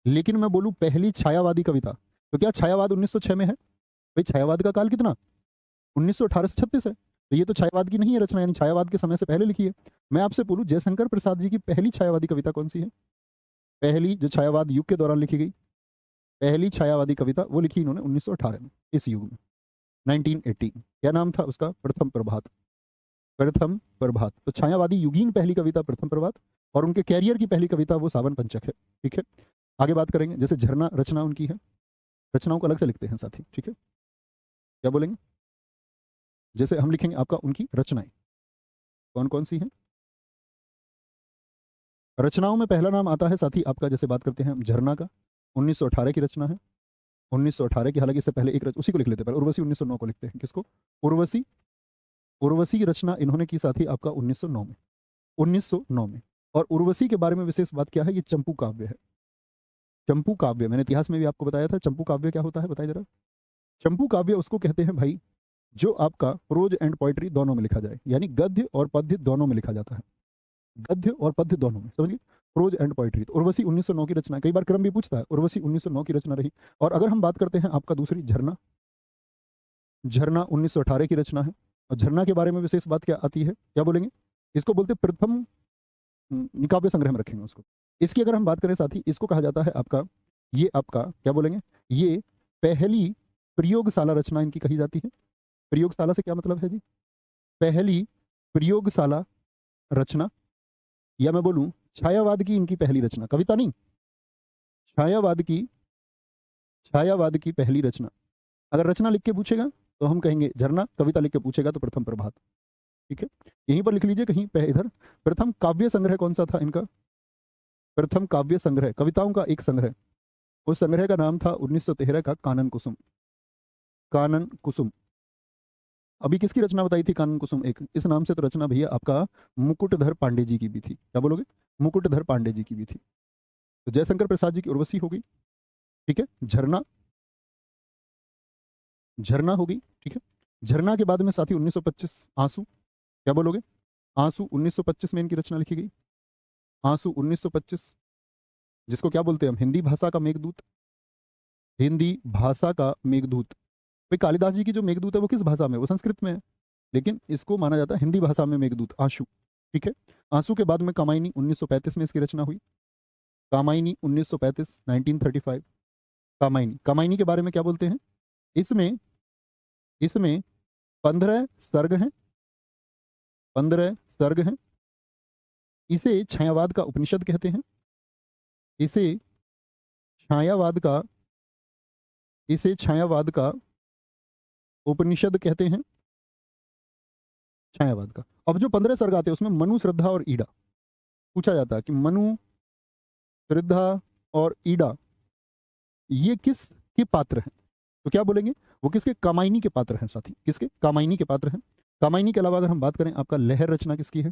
लेकिन मैं बोलूं पहली छायावादी कविता, तो क्या छायावाद 1906 में है? भाई छायावाद का काल कितना? 1918 से 36 है। तो ये तो छायावाद की नहीं है रचना, यानी छायावाद के समय से पहले लिखी है। मैं आपसे बोलूं जयशंकर प्रसाद जी की पहली छायावादी कविता कौन सी है? पहली जो छायावाद युग के दौरान लिखी गई पहली छायावादी कविता, वो लिखी इन्होंने 1918 में, इस युग में, 1918। क्या नाम था उसका? प्रथम प्रभात, प्रथम प्रभात। तो छायावादी युगीन पहली कविता प्रथम प्रभात, और उनके कैरियर की पहली कविता वो सावन पंचक है। ठीक है। आगे बात करेंगे, जैसे झरना रचना उनकी है, रचनाओं को अलग से लिखते हैं साथी। ठीक है। क्या बोलेंगे? जैसे हम लिखेंगे आपका उनकी रचनाएं कौन कौन सी हैं। रचनाओं में पहला नाम आता है साथी आपका, जैसे बात करते हैं हम झरना का, 1918 की रचना है, 1918 की। हालांकि इससे पहले एक उसी को लिख लेते हैं, उर्वशी 1909 को लिखते हैं। किसको? उर्वशी, उर्वशी की रचना इन्होंने की साथी आपका 1909 में, 1909 में। और उर्वशी के बारे में विशेष बात क्या है? ये चंपू काव्य है, चंपू काव्य। मैंने इतिहास में भी आपको बताया था चंपू काव्य क्या होता है, बताइए जरा। चंपू काव्य उसको कहते हैं भाई जो आपका प्रोज एंड पोइट्री दोनों में लिखा जाए, यानी गद्य और पद्य दोनों में लिखा जाता है, गद्य और पद्य दोनों में, समझिए, प्रोज एंड पोइट्री। तो उर्वशी 1909 की रचना, कई बार क्रम भी पूछता है, उर्वशी 1909 की रचना रही। और अगर हम बात करते हैं आपका दूसरी झरना, झरना 1918 की रचना है। और झरना के बारे में विशेष बात क्या आती है? क्या बोलेंगे? इसको बोलते प्रथम निकाव्य संग्रह में रखेंगे उसको। इसकी अगर हम बात करें साथी, इसको कहा जाता है आपका, ये आपका क्या बोलेंगे, ये पहली प्रयोगशाला रचना इनकी कही जाती है। प्रयोगशाला से क्या मतलब है जी? पहली प्रयोगशाला रचना, या मैं बोलूं छायावाद की इनकी पहली रचना, कविता नहीं, छायावाद की, छायावाद की पहली रचना। अगर रचना लिख के पूछेगा तो हम कहेंगे झरना, कविता लिख के पूछेगा तो प्रथम प्रभात। ठीक है, यहीं पर लिख लीजिए कहीं पे इधर। प्रथम काव्य संग्रह कौन सा था इनका? प्रथम काव्य संग्रह, कविताओं का एक संग्रह, उस संग्रह का नाम था 1913 का कानन कुसुम। कानन कुसुम। अभी किसकी रचना बताई थी कानन कुसुम? एक इस नाम से तो रचना भैया आपका मुकुटधर पांडे जी की भी थी। क्या बोलोगे? मुकुटधर पांडे जी की भी थी। तो जयशंकर प्रसाद जी की उर्वशी हो गई, ठीक है। झरना, झरना हो गई, ठीक है। झरना के बाद में साथी 1925 आंसू। क्या बोलोगे? आंसू 1925 में इनकी रचना लिखी गई। आंसू 1925, जिसको क्या बोलते हैं हम? हिंदी भाषा का मेघदूत। हिंदी भाषा का मेघदूत। भाई कालिदास जी की जो मेघदूत है वो किस भाषा में? वो संस्कृत में है, लेकिन इसको माना जाता है हिंदी भाषा में मेघदूत, आंसू। ठीक है। आंसू के बाद में कामायनी 1935 में इसकी रचना हुई। कामायनी 1935, 1935। कामायनी, कामायनी के बारे में क्या बोलते हैं? इसमें इसमें 15 सर्ग हैं, 15 सर्ग हैं। इसे छायावाद का उपनिषद कहते हैं। इसे छायावाद का इसे छायावाद का उपनिषद कहते हैं। छायावाद का। अब जो 15 सर्ग आते हैं उसमें मनु, श्रद्धा और ईड़ा पूछा जाता है कि मनु, श्रद्धा और ईड़ा ये किस के पात्र हैं? तो क्या बोलेंगे? वो किसके? कामायनी के पात्र हैं साथी। किसके? कामायनी के पात्र हैं। कामायनी के अलावा अगर हम बात करें, आपका लहर रचना किसकी है?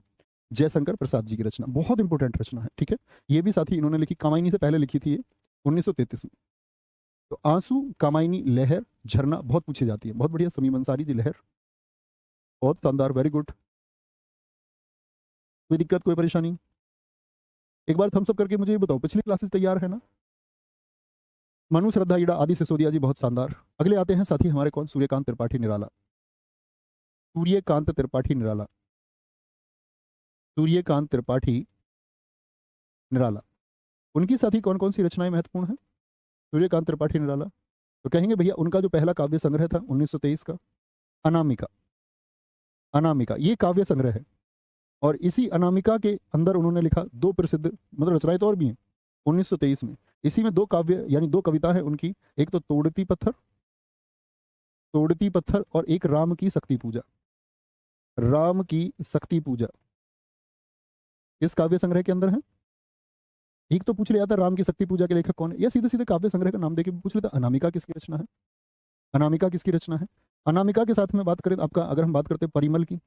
जयशंकर प्रसाद जी की रचना, बहुत इंपॉर्टेंट रचना है, ठीक है। ये भी साथी इन्होंने लिखी, कामायनी से पहले लिखी थी ये 1933 में। तो आंसू, कामायनी, लहर, झरना बहुत पूछी जाती है। बहुत बढ़िया समीम अंसारी जी, लहर बहुत शानदार, वेरी गुड। कोई दिक्कत, कोई परेशानी? एक बार थम्स अप करके मुझे ये बताओ, पिछली क्लासेस तैयार है ना? मनु, श्रद्धा, ईड़ा, आदि सिसोदिया जी, बहुत शानदार। अगले आते हैं साथी हमारे कौन? सूर्यकांत त्रिपाठी निराला। सूर्यकांत त्रिपाठी निराला। सूर्यकांत त्रिपाठी निराला। उनकी साथी कौन कौन सी रचनाएं महत्वपूर्ण हैं? सूर्यकांत त्रिपाठी निराला, तो कहेंगे भैया उनका जो पहला काव्य संग्रह था 1923 का, अनामिका। अनामिका ये काव्य संग्रह है, और इसी अनामिका के अंदर उन्होंने लिखा दो प्रसिद्ध, मतलब रचनाएं तो और भी हैं 1923 में। इसी में दो काव्य यानी दो कविता है उनकी, एक तो तोड़ती पत्थर, तोड़ती पत्थर, और एक राम की शक्ति पूजा। राम की शक्ति पूजा इस काव्य संग्रह के अंदर है। एक तो पूछ लिया था राम की शक्ति पूजा के लेखक कौन है, या सीधे सीधे काव्य संग्रह का नाम देके पूछ लेता अनामिका किसकी रचना है? अनामिका किसकी रचना है? अनामिका के साथ में बात करें आपका, अगर हम बात करते हैं परिमल की,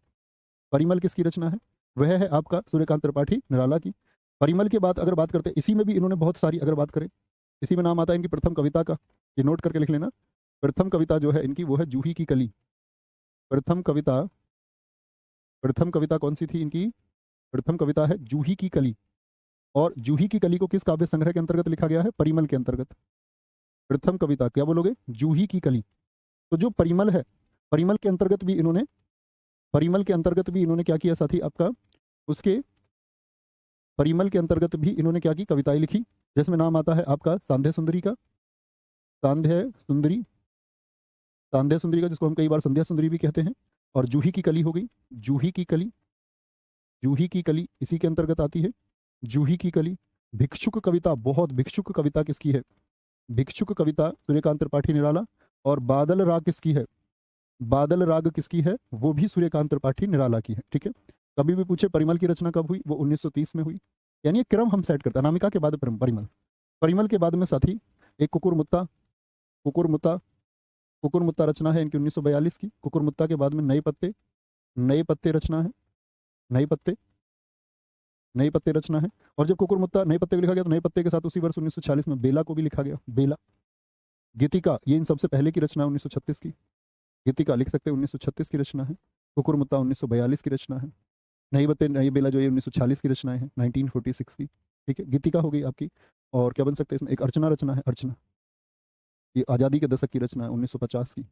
परिमल किसकी रचना है? वह है आपका सूर्यकांत त्रिपाठी निराला की। परिमल के बाद अगर बात करते हैं, इसी में भी इन्होंने बहुत सारी, अगर बात करें इसी में नाम आता है इनकी प्रथम कविता का, ये नोट करके लिख लेना। प्रथम कविता जो है इनकी वो है जूही की कली। प्रथम कविता, प्रथम कविता कौन सी थी इनकी? प्रथम कविता है जूही की कली। और जूही की कली को किस काव्य संग्रह के अंतर्गत लिखा गया है? परिमल के अंतर्गत। प्रथम कविता क्या बोलोगे? जूही की कली। तो जो परिमल है, परिमल के अंतर्गत भी इन्होंने, परिमल के अंतर्गत भी इन्होंने क्या किया साथी आपका? उसके परिमल के अंतर्गत भी इन्होंने क्या की? कविताएं लिखी, जिसमें नाम आता है आपका सांध्य सुंदरी का। सांध्य सुंदरी, सांध्य सुंदरी का, जिसको हम कई बार संध्या सुंदरी भी कहते हैं। और जूही की कली हो गई, जूही की कली। जूही की कली इसी के अंतर्गत आती है, जूही की कली। भिक्षुक कविता, बहुत, भिक्षुक कविता किसकी है? भिक्षुक कविता सूर्यकांत त्रिपाठी निराला। और बादल राग किसकी है? बादल राग किसकी है? वो भी सूर्यकांत त्रिपाठी निराला की है, ठीक है। कभी भी पूछे परिमल की रचना कब हुई? वो 1930 में हुई। यानी ये क्रम हम सेट करते हैं, अनामिका के बाद परिमल, परिमल के बाद में साथी एक कुकुरमुत्ता। कुकुरमुत्ता, कुकुरमुत्ता रचना है इनकी 1942 की। कुकुरमुत्ता के बाद में नए पत्ते, नए पत्ते रचना है, नए पत्ते, नए पत्ते रचना है। और जब कुकुरमुत्ता नए पत्ते को लिखा गया तो नए पत्ते के साथ उसी वर्ष 1946 में बेला को भी लिखा गया, बेला। गीतिका ये इन सबसे पहले की रचना है 1936 की। गीतिका लिख सकते हैं 1936 की रचना है। कुकुरमुत्ता 1942 की रचना है। नई पत्ते, नई बेला जो ये 1946 की रचना है, 1946 की, ठीक है। गीतिका हो गई आपकी। और क्या बन सकते हैं इसमें? एक अर्चना रचना है, अर्चना, ये आज़ादी के दशक की रचना है 1950 की।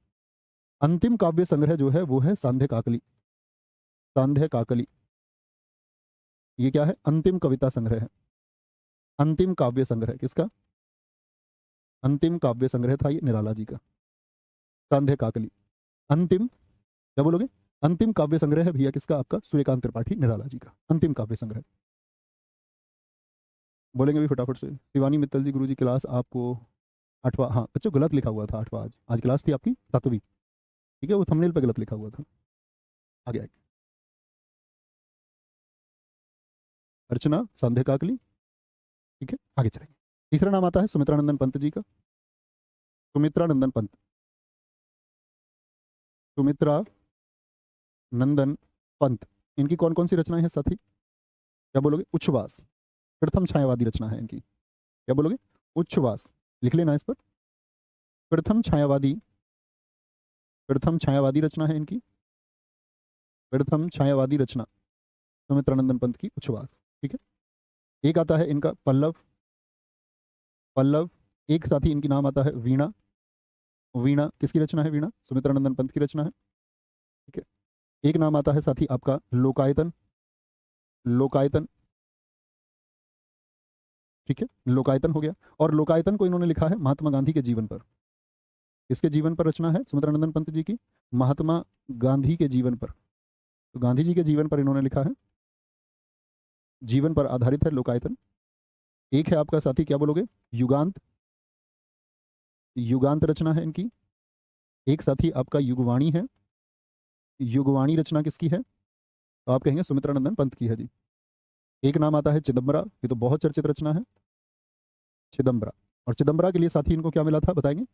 अंतिम काव्य संग्रह जो है वो है सांध्य काकली। सांध्य काकली ये क्या है? अंतिम कविता संग्रह है। अंतिम काव्य संग्रह किसका? अंतिम काव्य संग्रह था ये निराला जी का, सांध्य काकली। अंतिम, क्या बोलोगे? अंतिम काव्य संग्रह है भैया किसका? आपका सूर्यकांत त्रिपाठी निराला जी का अंतिम काव्य संग्रह। बोलेंगे भी फटाफट से। शिवानी मित्तल जी, गुरु जी क्लास आपको 8वां, हाँ बच्चों गलत लिखा हुआ था 8वां, आज आज क्लास थी आपकी 7वीं, ठीक है, वो थंबनेल पे गलत लिखा हुआ था। आगे आगे। अर्चना सांध्य काकली। ठीक है, आगे चलेंगे। तीसरा नाम आता है सुमित्रानंदन पंत जी का। सुमित्रानंदन पंत, सुमित्रा नंदन पंत, इनकी कौन कौन सी रचनाएं हैं साथी? क्या बोलोगे? उच्छ्वास, प्रथम छायावादी रचना है इनकी। क्या बोलोगे? उच्छ्वास, लिख लेना इस पर। प्रथम छायावादी, प्रथम छायावादी रचना है इनकी, प्रथम छायावादी रचना सुमित्रानंदन पंत की उच्छ्वास। ठीक है, एक आता है इनका पल्लव, पल्लव। एक साथी इनकी नाम आता है वीणा। वीणा किसकी रचना है? वीणा सुमित्रानंदन पंत की रचना है। ठीक है, एक नाम आता है साथी आपका लोकायतन, लोकायतन। ठीक है, लोकायतन हो गया। और लोकायतन को इन्होंने लिखा है महात्मा गांधी के जीवन पर। इसके जीवन पर रचना है सुमित्रानंदन पंत जी की, महात्मा गांधी के जीवन पर। तो गांधी जी के जीवन पर इन्होंने लिखा है, जीवन पर आधारित है लोकायतन। एक है आपका साथी, क्या बोलोगे? युगांत, युगांत रचना है इनकी। एक साथी आपका युगवाणी है। युगवाणी रचना किसकी है? तो आप कहेंगे सुमित्रानंदन पंत की है जी। एक नाम आता है चिदम्बरा, ये तो बहुत चर्चित रचना है, चिदम्बरा। और चिदम्बरा के लिए साथी इनको क्या मिला था बताएंगे?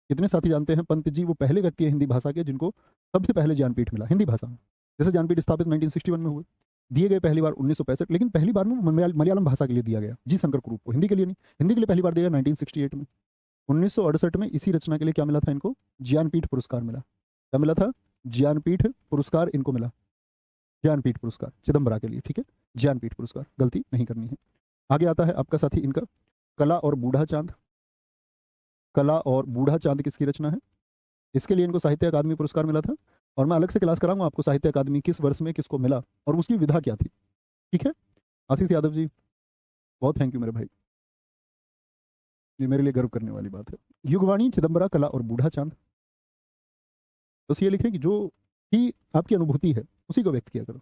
कितने साथी जानते हैं पंत जी वो पहले व्यक्ति है हिंदी भाषा के जिनको सबसे पहले ज्ञानपीठ मिला हिंदी भाषा में? जैसे ज्ञानपीठ स्थापित 1961 में हुए, दिए गए पहली बार 1965, लेकिन पहली बार में मलयालम भाषा के लिए दिया गया, जी शंकर कुरूप को। हिंदी के लिए नहीं, हिंदी के लिए पहली बार दिया गया 1968 में। 1968 में इसी रचना के लिए क्या मिला था इनको? ज्ञानपीठ पुरस्कार मिला। क्या मिला था? ज्ञानपीठ पुरस्कार इनको मिला, ज्ञानपीठ पुरस्कार चिदम्बरा के लिए। ठीक है, ज्ञानपीठ पुरस्कार, गलती नहीं करनी है। आगे आता है आपका साथी इनका कला और बूढ़ा चांद। कला और बूढ़ा चांद किसकी रचना है? इसके लिए इनको साहित्य अकादमी पुरस्कार मिला था। और मैं अलग से क्लास कराऊंगा आपको साहित्य अकादमी किस वर्ष में किसको मिला और उसकी विधा क्या थी। ठीक है, आशीष यादव जी, बहुत थैंक यू मेरे भाई, ये मेरे लिए गर्व करने वाली बात है। युगवाणी, चिदम्बरा, कला और बूढ़ा चांद। बस ये लिखें कि जो ही आपकी अनुभूति है उसी को व्यक्त किया करो,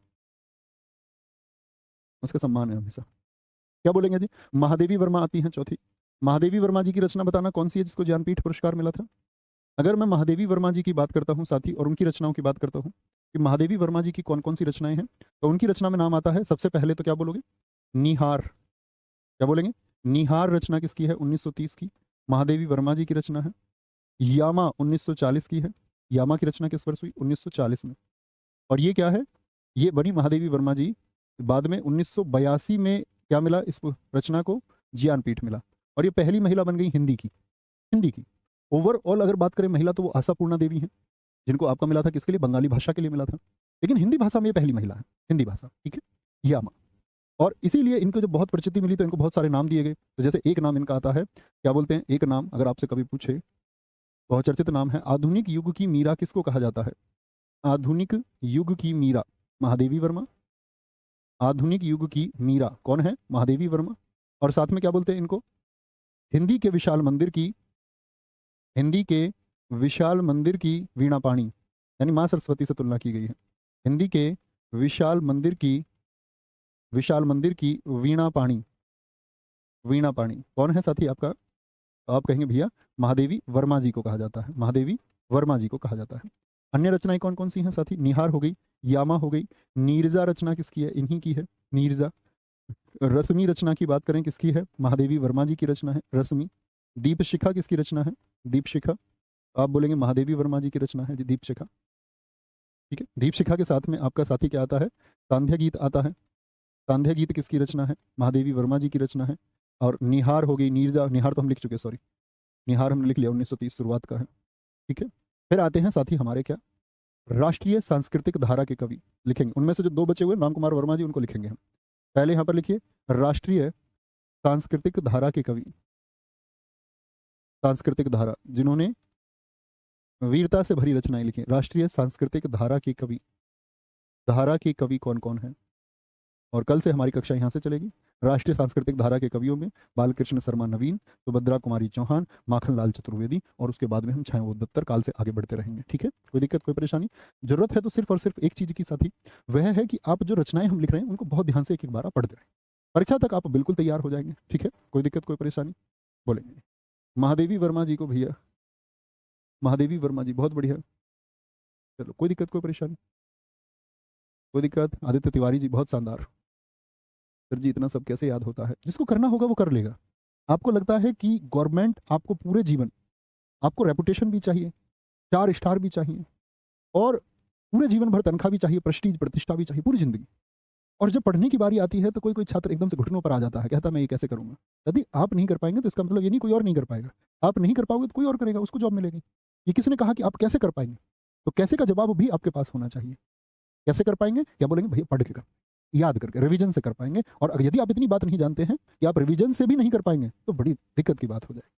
उसका सम्मान है हमेशा। क्या बोलेंगे जी? महादेवी वर्मा आती हैं चौथी। महादेवी वर्मा जी की रचना बताना कौन सी है जिसको ज्ञानपीठ पुरस्कार मिला था? अगर मैं महादेवी वर्मा जी की बात करता हूँ साथी और उनकी रचनाओं की बात करता हूँ कि महादेवी वर्मा जी की कौन कौन सी रचनाएं हैं, तो उनकी रचना में नाम आता है सबसे पहले तो क्या बोलोगे? निहार। क्या बोलेंगे? निहार रचना किसकी है? 1930 की, महादेवी वर्मा जी की रचना है। यामा 1940 की है। यामा की रचना किस वर्ष हुई? 1940 में। और ये क्या है? ये बनी महादेवी वर्मा जी, बाद में 1982 में क्या मिला इस रचना को? ज्ञानपीठ मिला। और ये पहली महिला बन गई हिंदी की, हिंदी की। ओवरऑल अगर बात करें महिला तो वो आशापूर्णा देवी हैं, जिनको आपका मिला था किसके लिए? बंगाली भाषा के लिए मिला था, लेकिन हिंदी भाषा में ये पहली महिला है, हिंदी भाषा। ठीक है, यामा। और इसीलिए इनको जब बहुत प्रसिद्धि मिली तो इनको बहुत सारे नाम दिए गए। तो जैसे एक नाम इनका आता है, क्या बोलते हैं, एक नाम अगर आपसे कभी पूछे, बहुत चर्चित नाम है, आधुनिक युग की मीरा किसको कहा जाता है? आधुनिक युग की मीरा, महादेवी वर्मा। आधुनिक युग की मीरा कौन है? महादेवी वर्मा। और साथ में क्या बोलते हैं इनको? हिंदी के विशाल मंदिर की, हिंदी के विशाल मंदिर की वीणा पाणी, यानी माँ सरस्वती से तुलना की गई है। हिंदी के विशाल मंदिर की, विशाल मंदिर की वीणा पाणी। वीणा पाणी कौन है साथी आपका? आप कहेंगे भैया महादेवी वर्मा जी को कहा जाता है, महादेवी वर्मा जी को कहा जाता है। अन्य रचनाएं कौन कौन सी हैं साथी? निहार हो गई, यामा हो गई, नीरजा रचना किसकी है? इन्हीं की है, नीरजा। रश्मि रचना की बात करें किसकी है? महादेवी वर्मा जी की रचना है, रश्मि। दीप शिखा किसकी रचना है? दीप शिखा, आप बोलेंगे महादेवी वर्मा जी की रचना है जी दीप शिखा। ठीक है, दीप शिखा के साथ में आपका साथी क्या आता है? सांध्य गीत आता है। सांध्य गीत किसकी रचना है? महादेवी वर्मा जी की रचना है। और निहार हो गई, नीरजा, निहार तो हम लिख चुके, सॉरी, निहार हमने लिख लिया, 1930 शुरुआत का है। ठीक है, फिर आते हैं साथी हमारे क्या, राष्ट्रीय सांस्कृतिक धारा के कवि लिखेंगे। उनमें से जो दो बचे हुए राम कुमार वर्मा जी, उनको लिखेंगे हम। पहले यहाँ पर लिखिए राष्ट्रीय सांस्कृतिक धारा के कवि, सांस्कृतिक धारा, जिन्होंने वीरता से भरी रचनाएं लिखी। राष्ट्रीय सांस्कृतिक धारा के कवि, धारा के कवि कौन कौन है? और कल से हमारी कक्षा यहाँ से चलेगी। राष्ट्रीय सांस्कृतिक धारा के कवियों में बालकृष्ण शर्मा नवीन, सुभद्रा कुमारी चौहान, माखनलाल चतुर्वेदी, और उसके बाद में हम छाया दत्तर, काल से आगे बढ़ते रहेंगे। ठीक है, कोई दिक्कत कोई परेशानी? जरूरत है तो सिर्फ और सिर्फ एक चीज की साथी, वह है कि आप जो रचनाएं हम लिख रहे हैं उनको बहुत ध्यान से एक एक बार पढ़ते रहें, परीक्षा तक आप बिल्कुल तैयार हो जाएंगे। ठीक है, कोई दिक्कत कोई परेशानी? बोलेंगे महादेवी वर्मा जी को भैया, महादेवी वर्मा जी बहुत बढ़िया, चलो कोई दिक्कत कोई परेशानी? कोई दिक्कत? आदित्य तिवारी जी बहुत शानदार, सर जी इतना सब कैसे याद होता है? जिसको करना होगा वो कर लेगा। आपको लगता है कि गवर्नमेंट आपको पूरे जीवन, आपको रेपुटेशन भी चाहिए, 4 स्टार भी चाहिए और पूरे जीवन भर तनख्वाह भी चाहिए, प्रेस्टीज प्रतिष्ठा भी चाहिए पूरी ज़िंदगी। और जब पढ़ने की बारी आती है तो कोई-कोई छात्र एकदम से घुटनों पर आ जाता है, कहता है मैं ये कैसे करूँगा? यदि आप नहीं कर पाएँगे तो इसका मतलब ये नहीं कोई और नहीं कर पाएगा। आप नहीं कर पाओगे तो कोई और करेगा, उसको जॉब मिलेगी। ये किसने कहा कि आप कैसे कर पाएँगे? तो कैसे का जवाब भी आपके पास होना चाहिए। कैसे कर पाएँगे? क्या बोलेंगे भैया पढ़ के कर, याद करके, रिवीजन से कर पाएँगे और यदि आप इतनी बात नहीं जानते हैं कि आप रिवीजन से भी नहीं कर पाएँगे तो बड़ी दिक्कत की बात हो जाएगी।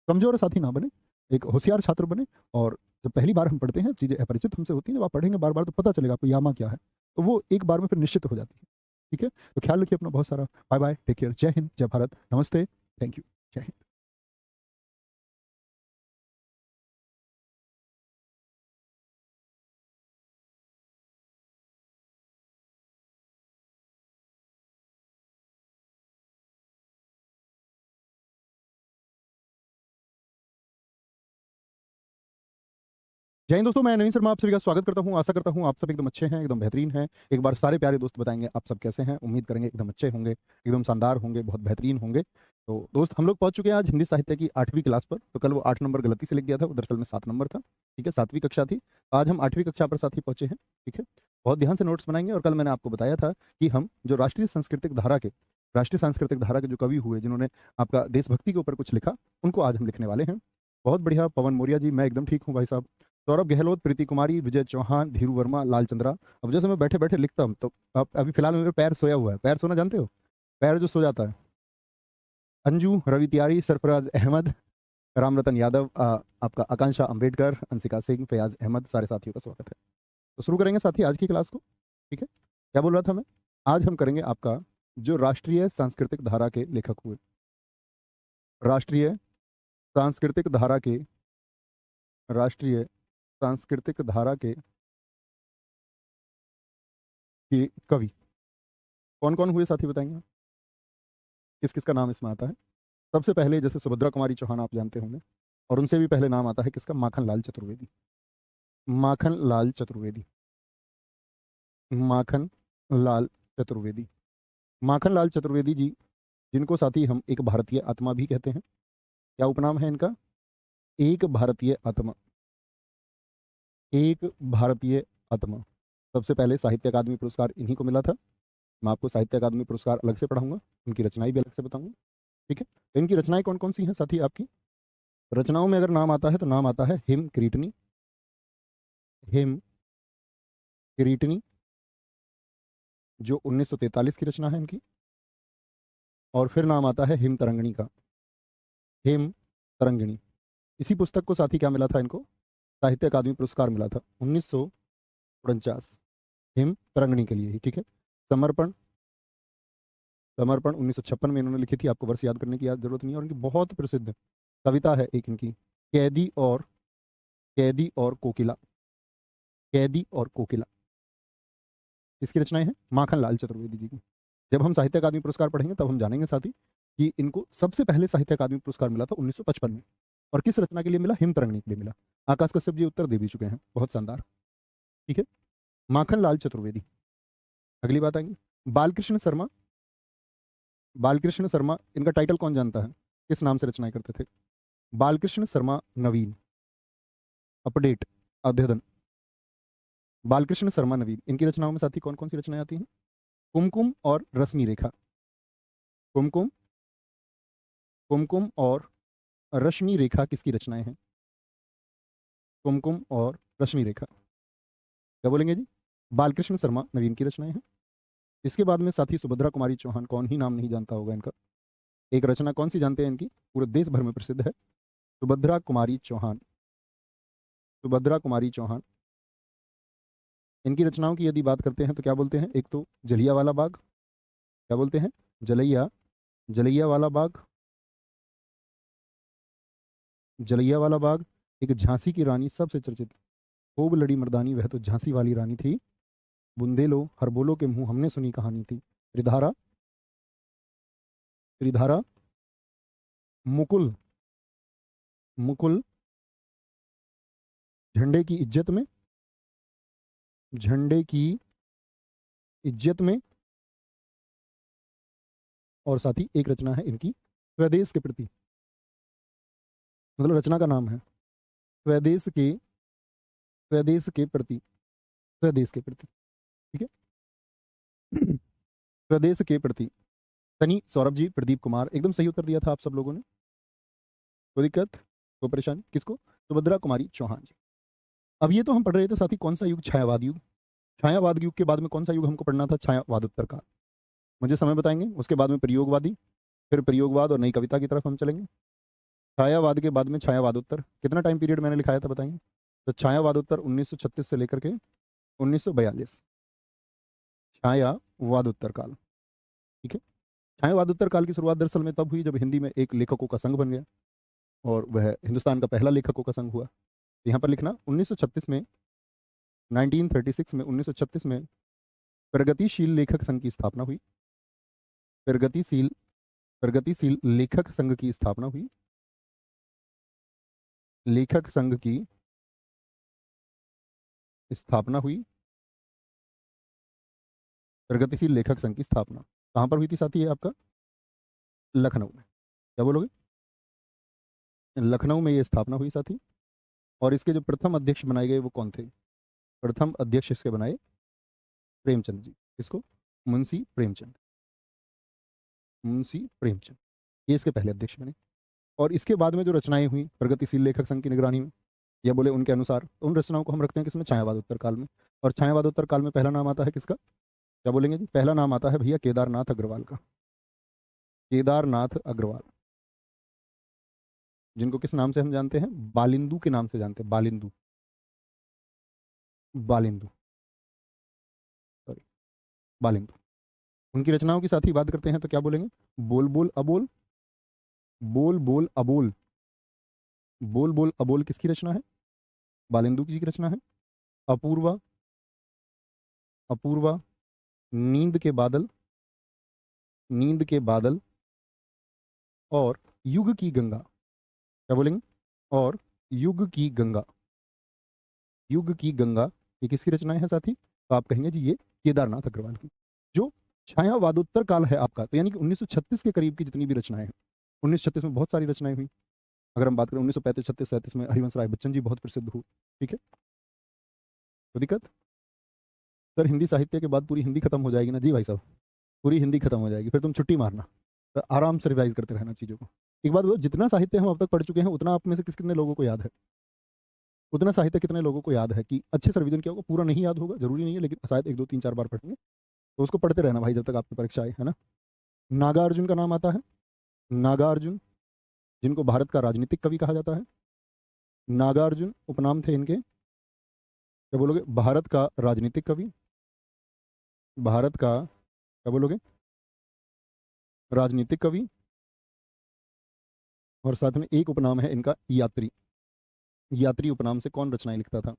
कमज़ोर साथी ना बने, एक होशियार छात्र बने और जब पहली बार हम पढ़ते हैं, चीज़ें अपरिचित हमसे होती हैं, जब आप पढ़ेंगे बार-बार तो पता चलेगा आपको यामा क्या है। तो वो एक बार में फिर निश्चित हो जाती है। ठीक है? तो ख्याल रखिए अपना बहुत सारा। बाय-बाय, टेक केयर, जय हिंद, जय भारत, नमस्ते, थैंक यू, जय हिंद। जय हिंद दोस्तों, मैं नवीन शर्मा आप सभी का स्वागत करता हूं। आशा करता हूं आप सब एकदम अच्छे हैं, एकदम बेहतरीन हैं। एक बार सारे प्यारे दोस्त बताएंगे आप सब कैसे हैं। उम्मीद करेंगे एकदम अच्छे होंगे, एकदम शानदार होंगे, बहुत बेहतरीन होंगे। तो दोस्त हम लोग पहुंच चुके हैं आज हिंदी साहित्य की 8वीं क्लास पर। तो कल वो 8 नंबर गलती से लिख गया था, वो दरअसल में 7 नंबर था। ठीक है, 7वीं कक्षा थी। आज हम 8वीं कक्षा पर साथी पहुंचे हैं। ठीक है, बहुत ध्यान से नोट्स बनाएंगे। और कल मैंने आपको बताया था कि हम जो राष्ट्रीय सांस्कृतिक धारा के जो कवि हुए, जिन्होंने आपका देशभक्ति के ऊपर कुछ लिखा, उनको आज हम लिखने वाले हैं। बहुत बढ़िया पवन मौर्य जी, मैं एकदम ठीक हूँ भाई साहब। सौरभ गहलोत, प्रीति कुमारी, विजय चौहान, धीरू वर्मा, लाल चंद्रा। अब जैसे मैं बैठे बैठे लिखता हूँ तो अब अभी फिलहाल मेरे पैर सोया हुआ है। पैर सोना जानते हो? पैर जो सो जाता है। अंजू, रवि तिवारी, सरफराज अहमद, राम रतन यादव, आपका आकांक्षा अंबेडकर, अंशिका सिंह, फयाज अहमद, सारे साथियों का स्वागत है। तो शुरू करेंगे साथी आज की क्लास को। ठीक है, क्या बोल रहा था मैं? आज हम करेंगे आपका जो राष्ट्रीय सांस्कृतिक धारा के लेखक हुए, राष्ट्रीय सांस्कृतिक धारा के राष्ट्रीय सांस्कृतिक धारा के कवि कौन कौन हुए साथी बताएंगे? किस किस का नाम इसमें आता है? सबसे पहले जैसे सुभद्रा कुमारी चौहान आप जानते होंगे, और उनसे भी पहले नाम आता है किसका? माखन लाल चतुर्वेदी। माखन लाल चतुर्वेदी। माखन लाल चतुर्वेदी। माखन लाल चतुर्वेदी जी, जिनको साथी हम एक भारतीय आत्मा भी कहते हैं। क्या उपनाम है इनका? एक भारतीय आत्मा। एक भारतीय आत्मा। सबसे पहले साहित्य अकादमी पुरस्कार इन्हीं को मिला था। मैं आपको साहित्य अकादमी पुरस्कार अलग से पढ़ाऊंगा, उनकी रचनाएं भी अलग से बताऊंगा। ठीक है, तो इनकी रचनाएं कौन कौन सी हैं साथी आपकी? रचनाओं में अगर नाम आता है तो नाम आता है हिम क्रीटनी। हिम क्रीटनी जो 1943 की रचना है इनकी। और फिर नाम आता है हिम तरंगिणी का। हिम तरंगिणी। इसी पुस्तक को साथी क्या मिला था इनको? साहित्य अकादमी पुरस्कार मिला था 1949, हिम तरंगिणी के लिए ही। ठीक है, समर्पण। समर्पण 1956 में इन्होंने लिखी थी, आपको वर्ष याद करने की याद जरूरत नहीं है। और इनकी बहुत प्रसिद्ध कविता है एक इनकी, कैदी और कोकिला। कैदी और कोकिला इसकी रचनाएं हैं माखन लाल चतुर्वेदी जी की। जब हम साहित्य अकादमी पुरस्कार पढ़ेंगे तब हम जानेंगे साथी कि इनको सबसे पहले साहित्य अकादमी पुरस्कार मिला था 1955 में। और किस रचना के लिए मिला? हिम तरंगिणी के लिए मिला। आकाश कश्यप जी उत्तर दे भी चुके हैं, बहुत शानदार। ठीक है, माखन लाल चतुर्वेदी। अगली बात आएंगे बालकृष्ण शर्मा। बालकृष्ण शर्मा, इनका टाइटल कौन जानता है? किस नाम से रचनाएं करते थे? बालकृष्ण शर्मा नवीन, अपडेट, अध्ययन। बालकृष्ण शर्मा नवीन, इनकी रचनाओं में साथी कौन कौन सी रचनाएं आती हैं? कुमकुम और रश्मि रेखा। कुमकुम, कुमकुम और रश्मि रेखा किसकी रचनाएं हैं? कुमकुम और रश्मि रेखा, क्या बोलेंगे जी? बालकृष्ण शर्मा नवीन की रचनाएं हैं। इसके बाद में साथी सुभद्रा कुमारी चौहान, कौन ही नाम नहीं जानता होगा इनका। एक रचना कौन सी जानते हैं इनकी, पूरे देश भर में प्रसिद्ध है? सुभद्रा कुमारी चौहान। सुभद्रा कुमारी चौहान, इनकी रचनाओं की यदि बात करते हैं तो क्या बोलते हैं? एक तो जलिया वाला बाग। क्या बोलते हैं? जलैया, जलैया वाला बाग। जलैया वाला बाग। एक झांसी की रानी, सबसे चर्चित, खूब लड़ी मर्दानी वह तो झांसी वाली रानी थी, बुंदेलो हर बोलो के मुंह हमने सुनी कहानी थी। त्रिधारा। त्रिधारा। मुकुल। मुकुल झंडे की इज्जत में। झंडे की इज्जत में। और साथ ही एक रचना है इनकी स्वदेश के प्रति, मतलब रचना का नाम है स्वदेश के, स्वदेश के प्रति, स्वदेश के प्रति, ठीक है। स्वदेश के प्रति। सनी, सौरभ जी, प्रदीप कुमार, एकदम सही उत्तर दिया था आप सब लोगों ने। कोई दिक्कत, कोई परेशानी किसको? सुभद्रा कुमारी चौहान जी। अब ये तो हम पढ़ रहे थे साथी कौन सा युग? छायावाद युग। छायावाद युग के बाद में कौन सा युग हमको पढ़ना था? छायावादोत्तर काल। मुझे समय बताएंगे। उसके बाद में प्रयोगवादी, फिर प्रयोगवाद और नई कविता की तरफ हम चलेंगे। छायावाद के बाद में छायावादोत्तर। कितना टाइम पीरियड मैंने लिखाया था बताएंगे? तो छायावादोत्तर 1936 से लेकर के 1942, छायावादोत्तर काल, ठीक है। छायावादोत्तर काल की शुरुआत दरअसल में तब हुई जब हिंदी में एक लेखकों का संघ बन गया और वह हिंदुस्तान का पहला लेखकों का संघ हुआ। यहाँ पर लिखना 1936 में, 1936 में, 1936 में प्रगतिशील लेखक संघ की स्थापना हुई। प्रगतिशील, प्रगतिशील लेखक संघ की स्थापना हुई। लेखक संघ की स्थापना हुई। प्रगतिशील लेखक संघ की स्थापना कहाँ पर हुई थी साथी? ये आपका लखनऊ में। क्या बोलोगे? लखनऊ में ये स्थापना हुई साथी। और इसके जो प्रथम अध्यक्ष बनाए गए वो कौन थे? प्रथम अध्यक्ष इसके बनाए प्रेमचंद जी। किसको? मुंशी प्रेमचंद। मुंशी प्रेमचंद ये इसके पहले अध्यक्ष बने। और इसके बाद में जो रचनाएं हुई प्रगतिशील लेखक संघ की निगरानी में, या बोले उनके अनुसार, तो उन रचनाओं को हम रखते हैं किसमें? छायावादोत्तर काल में। और छायावादोत्तर काल में पहला नाम आता है किसका? क्या बोलेंगे जी? पहला नाम आता है भैया केदारनाथ अग्रवाल का। केदारनाथ अग्रवाल, जिनको किस नाम से हम जानते हैं? बालिंदु के नाम से जानते हैं। बालिंदु, बालिंदु, सॉरी, बालिंदु। उनकी रचनाओं की साथ ही बात करते हैं तो क्या बोलेंगे? बोल बोल अबोल, बोल बोल अबोल, बोल बोल अबोल किसकी रचना है? बालिंदु जी की रचना है। अपूर्वा, अपूर्वा, नींद के बादल, नींद के बादल, और युग की गंगा। क्या बोलेंगे? और युग की गंगा, युग की गंगा, ये किसकी रचनाएं हैं साथी? तो आप कहेंगे जी ये केदारनाथ अग्रवाल की। जो छायावादोत्तर काल है आपका, तो यानी कि 1936 के करीब की जितनी भी रचनाएं हैं, 1936 में बहुत सारी रचनाएं हुई। अगर हम बात करें 1935, 36, 37 में हरिवंश राय बच्चन जी बहुत प्रसिद्ध हुए, ठीक है। तो दिक्कत सर, हिंदी साहित्य के बाद पूरी हिंदी खत्म हो जाएगी ना? जी भाई साहब, पूरी हिंदी खत्म हो जाएगी, फिर तुम छुट्टी मारना। तो आराम से रिवाइज करते रहना चीज़ों को। एक बात बताओ, जितना साहित्य हम अब तक पढ़ चुके हैं उतना आप में से कितने लोगों को याद है? उतना साहित्य कितने लोगों को याद है कि अच्छे से रिवीजन किया होगा? पूरा नहीं याद होगा, जरूरी नहीं है, लेकिन शायद 1, 2, 3, 4 बार पढ़ेंगे। तो उसको पढ़ते रहना भाई जब तक आपकी परीक्षा आए, है ना। नागार्जुन का नाम आता है। नागार्जुन, जिनको भारत का राजनीतिक कवि कहा जाता है। नागार्जुन उपनाम थे इनके। क्या बोलोगे? भारत का राजनीतिक कवि, भारत का, क्या बोलोगे? राजनीतिक कवि। और साथ में एक उपनाम है इनका यात्री। यात्री उपनाम से कौन रचनाएं लिखता था?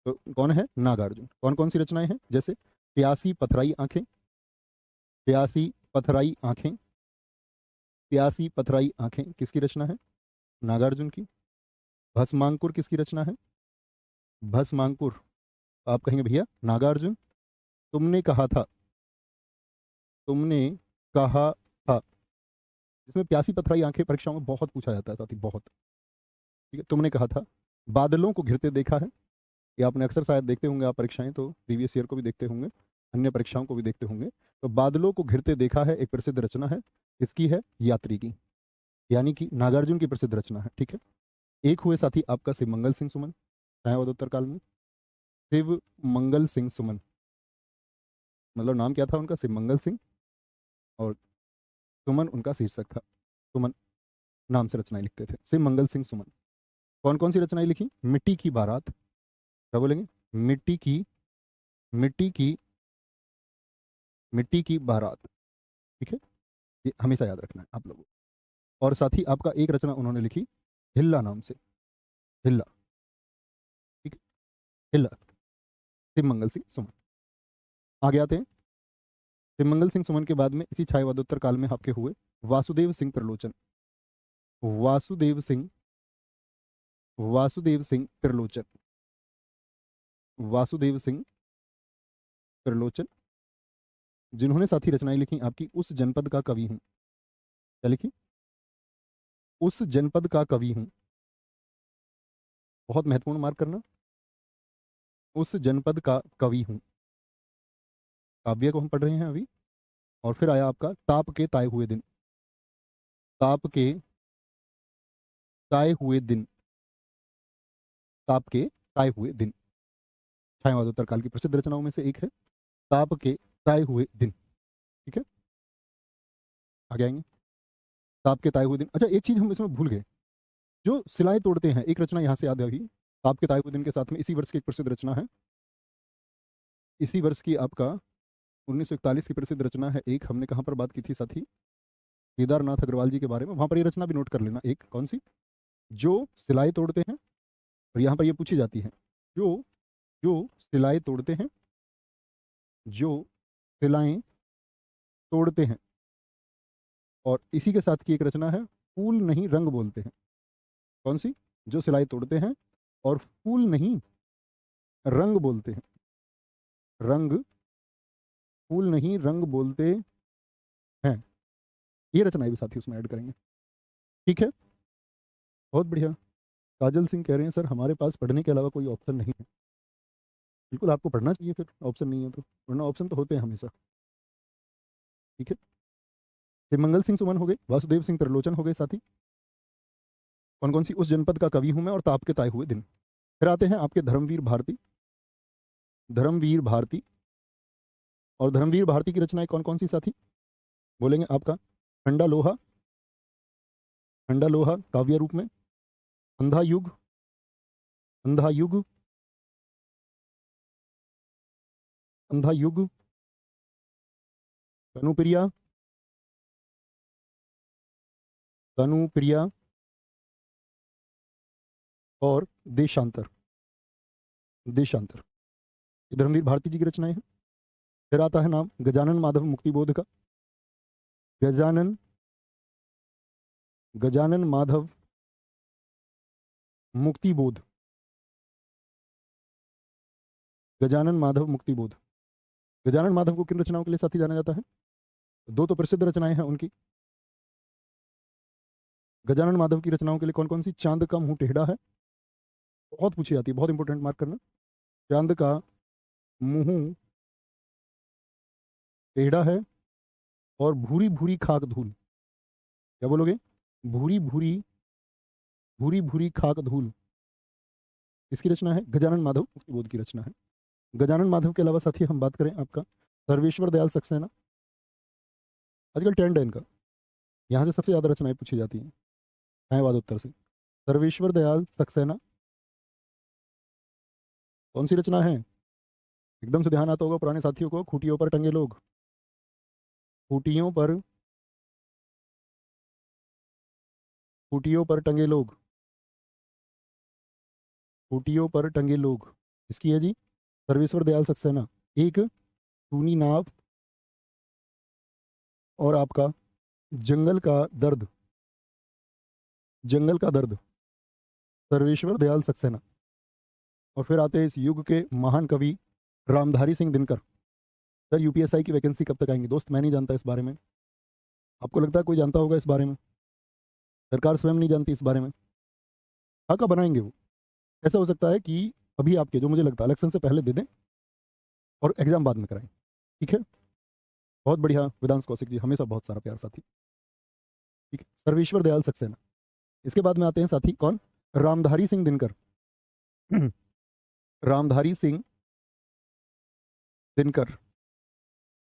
तो कौन है? नागार्जुन। कौन कौन सी रचनाएं हैं? जैसे प्यासी पथराई आंखें, प्यासी पथराई आंखें, प्यासी पथराई आंखें किसकी रचना है? नागार्जुन की। भस्मांकुर किसकी रचना है? भस्मांकुर, आप कहेंगे भैया नागार्जुन। तुमने कहा था, तुमने कहा था, इसमें प्यासी पथराई आंखें परीक्षाओं में बहुत पूछा जाता है साथी, बहुत, ठीक है। तुमने कहा था। बादलों को घिरते देखा है, ये आपने अक्सर शायद देखते होंगे, आप परीक्षाएं तो प्रीवियस ईयर को भी देखते होंगे, अन्य परीक्षाओं को भी देखते होंगे। तो बादलों को घिरते देखा है एक प्रसिद्ध रचना है, किसकी है? यात्री की, यानी कि नागार्जुन की प्रसिद्ध रचना है, ठीक है। एक हुए साथी आपका शिव मंगल सिंह सुमन, छायावादोत्तर काल में। शिव मंगल सिंह सुमन, मतलब नाम क्या था उनका? शिव मंगल सिंह, और सुमन उनका शीर्षक था। सुमन नाम से रचनाएं लिखते थे, शिव मंगल सिंह सुमन। कौन कौन सी रचनाएं लिखी? मिट्टी की बारात। क्या बोलेंगे? मिट्टी की, मिट्टी की, मिट्टी की बारात, ठीक है। ये हमेशा याद रखना है आप लोगों को। और साथ ही आपका एक रचना उन्होंने लिखी हिल्ला नाम से, हिल्ला, ठीक है, हिल्ला, शिव मंगल सिंह सुमन। आगे आते हैं। शिव मंगल सिंह सुमन के बाद में इसी छायावादोत्तर काल में आपके हुए वासुदेव सिंह त्रिलोचन। वासुदेव सिंह, वासुदेव सिंह त्रिलोचन, वासुदेव सिंह त्रिलोचन। जिन्होंने साथी रचनाएं लिखी आपकी, उस जनपद का कवि हूं। क्या लिखी? उस जनपद का कवि हूं। बहुत महत्वपूर्ण मार्क करना। उस जनपद का कवि हूं, काव्य को हम पढ़ रहे हैं अभी। और फिर आया आपका ताप के ताए हुए दिन। ताप के ताए हुए दिन। ताप के ताए हुए दिन छायावादोत्तर काल की प्रसिद्ध रचनाओं में से एक है, ताप के ताए हुए दिन। ठीक है, आगे आएंगे। ताप के ताए हुए दिन। अच्छा, एक चीज हम इसमें भूल गए, जो सिलाएं तोड़ते हैं, एक रचना यहाँ से याद आई। ताप के ताए हुए दिन के साथ में इसी वर्ष की एक प्रसिद्ध रचना है, इसी वर्ष की आपका 1941 की प्रसिद्ध रचना है एक, हमने कहाँ पर बात की थी साथी? केदारनाथ अग्रवाल जी के बारे में। वहां पर ये रचना भी नोट कर लेना, एक कौन सी? जो सिलाई तोड़ते हैं। और यहाँ पर ये पूछी जाती है, जो जो सिलाई तोड़ते हैं, जो सिलाएं तोड़ते हैं। और इसी के साथ की एक रचना है, फूल नहीं रंग बोलते हैं। कौन सी? जो सिलाई तोड़ते हैं और फूल नहीं रंग बोलते हैं। रंग, फूल नहीं रंग बोलते हैं। ये रचनाएं भी साथी उसमें ऐड करेंगे। ठीक है, बहुत बढ़िया। काजल सिंह कह रहे हैं सर हमारे पास पढ़ने के अलावा कोई ऑप्शन नहीं है। बिल्कुल, आपको पढ़ना चाहिए फिर, ऑप्शन नहीं है तो, वरना ऑप्शन तो होते हैं हमेशा। ठीक है, मंगल सिंह सुमन हो गए, वासुदेव सिंह त्रिलोचन हो गए साथी। कौन कौन सी? उस जनपद का कवि हूं मैं और ताप के ताए हुए दिन। फिर आते हैं आपके धर्मवीर भारती। धर्मवीर भारती। और धर्मवीर भारती की रचनाएं कौन कौन सी साथी बोलेंगे? आपका ठंडा लोहा, ठंडा लोहा काव्य रूप में, अंधा युग, अंधा युग, अंधा युग, तनुप्रिया, तनुप्रिया, और देशांतर, देशांतर। ये धर्मवीर भारती जी की रचनाएं हैं। फिर आता है नाम गजानन माधव मुक्तिबोध का। गजानन, गजानन माधव मुक्तिबोध, गजानन माधव मुक्तिबोध। गजानन माधव को किन रचनाओं के लिए साथी जाना जाता है? दो तो प्रसिद्ध रचनाएं हैं उनकी। गजानन माधव की रचनाओं के लिए कौन कौन सी? चांद का मुंह टेढ़ा है, बहुत पूछी जाती है, बहुत इंपॉर्टेंट, मार्क करना। चांद का मुंह टेढ़ा है और भूरी भूरी खाक धूल। क्या बोलोगे? भूरी भूरी, भूरी भूरी खाक धूल। इसकी रचना है, गजानन माधव मुक्तिबोध की रचना है। गजानन माधव के अलावा साथी हम बात करें आपका सर्वेश्वर दयाल सक्सेना। आजकल ट्रेंड है इनका, यहाँ से सबसे ज्यादा रचनाएं पूछी जाती हैं छायावाद उत्तर से। सर्वेश्वर दयाल सक्सेना। कौन सी रचना है? एकदम से ध्यान आता होगा पुराने साथियों को, खूटियों पर टंगे लोग। खूटियों पर, खूटियों पर टंगे लोग, खूटियों पर टंगे लोग। इसकी है जी सर्वेश्वर दयाल सक्सेना। एक टूनी नाव, और आपका जंगल का दर्द, जंगल का दर्द, सर्वेश्वर दयाल सक्सेना। और फिर आते हैं इस युग के महान कवि रामधारी सिंह दिनकर। सर यूपीएसआई की वैकेंसी कब तक आएंगी? दोस्त मैं नहीं जानता इस बारे में, आपको लगता है कोई जानता होगा इस बारे में? सरकार स्वयं नहीं जानती इस बारे में। हाँ, कब बनाएंगे वो? ऐसा हो सकता है कि अभी आपके, जो मुझे लगता है इलेक्शन से पहले दे दें और एग्जाम बाद में कराएं। ठीक है, बहुत बढ़िया वेदांश कौशिक जी, हमेशा बहुत सारा प्यार साथी। ठीक है, सर्वेश्वर दयाल सक्सेना। इसके बाद में आते हैं साथी कौन? रामधारी सिंह दिनकर। रामधारी सिंह दिनकर।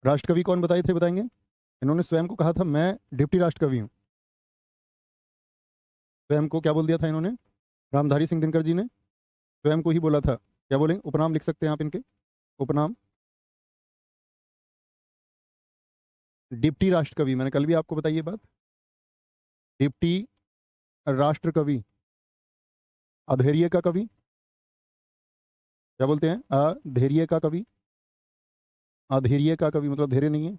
राष्ट्रकवि कौन बताए थे, बताएंगे? इन्होंने स्वयं को कहा था मैं डिप्टी राष्ट्रकवि हूं। स्वयं को क्या बोल दिया था इन्होंने? रामधारी सिंह दिनकर जी ने स्वयं को ही बोला था। क्या बोलेंगे? उपनाम लिख सकते हैं आप इनके, उपनाम डिप्टी राष्ट्र कवि। मैंने कल भी आपको बताई ये बात, डिप्टी राष्ट्र कवि, अधैर्य का कवि। क्या बोलते हैं? अधैर्य का कवि। अधैर्य का कवि मतलब धैर्य नहीं है,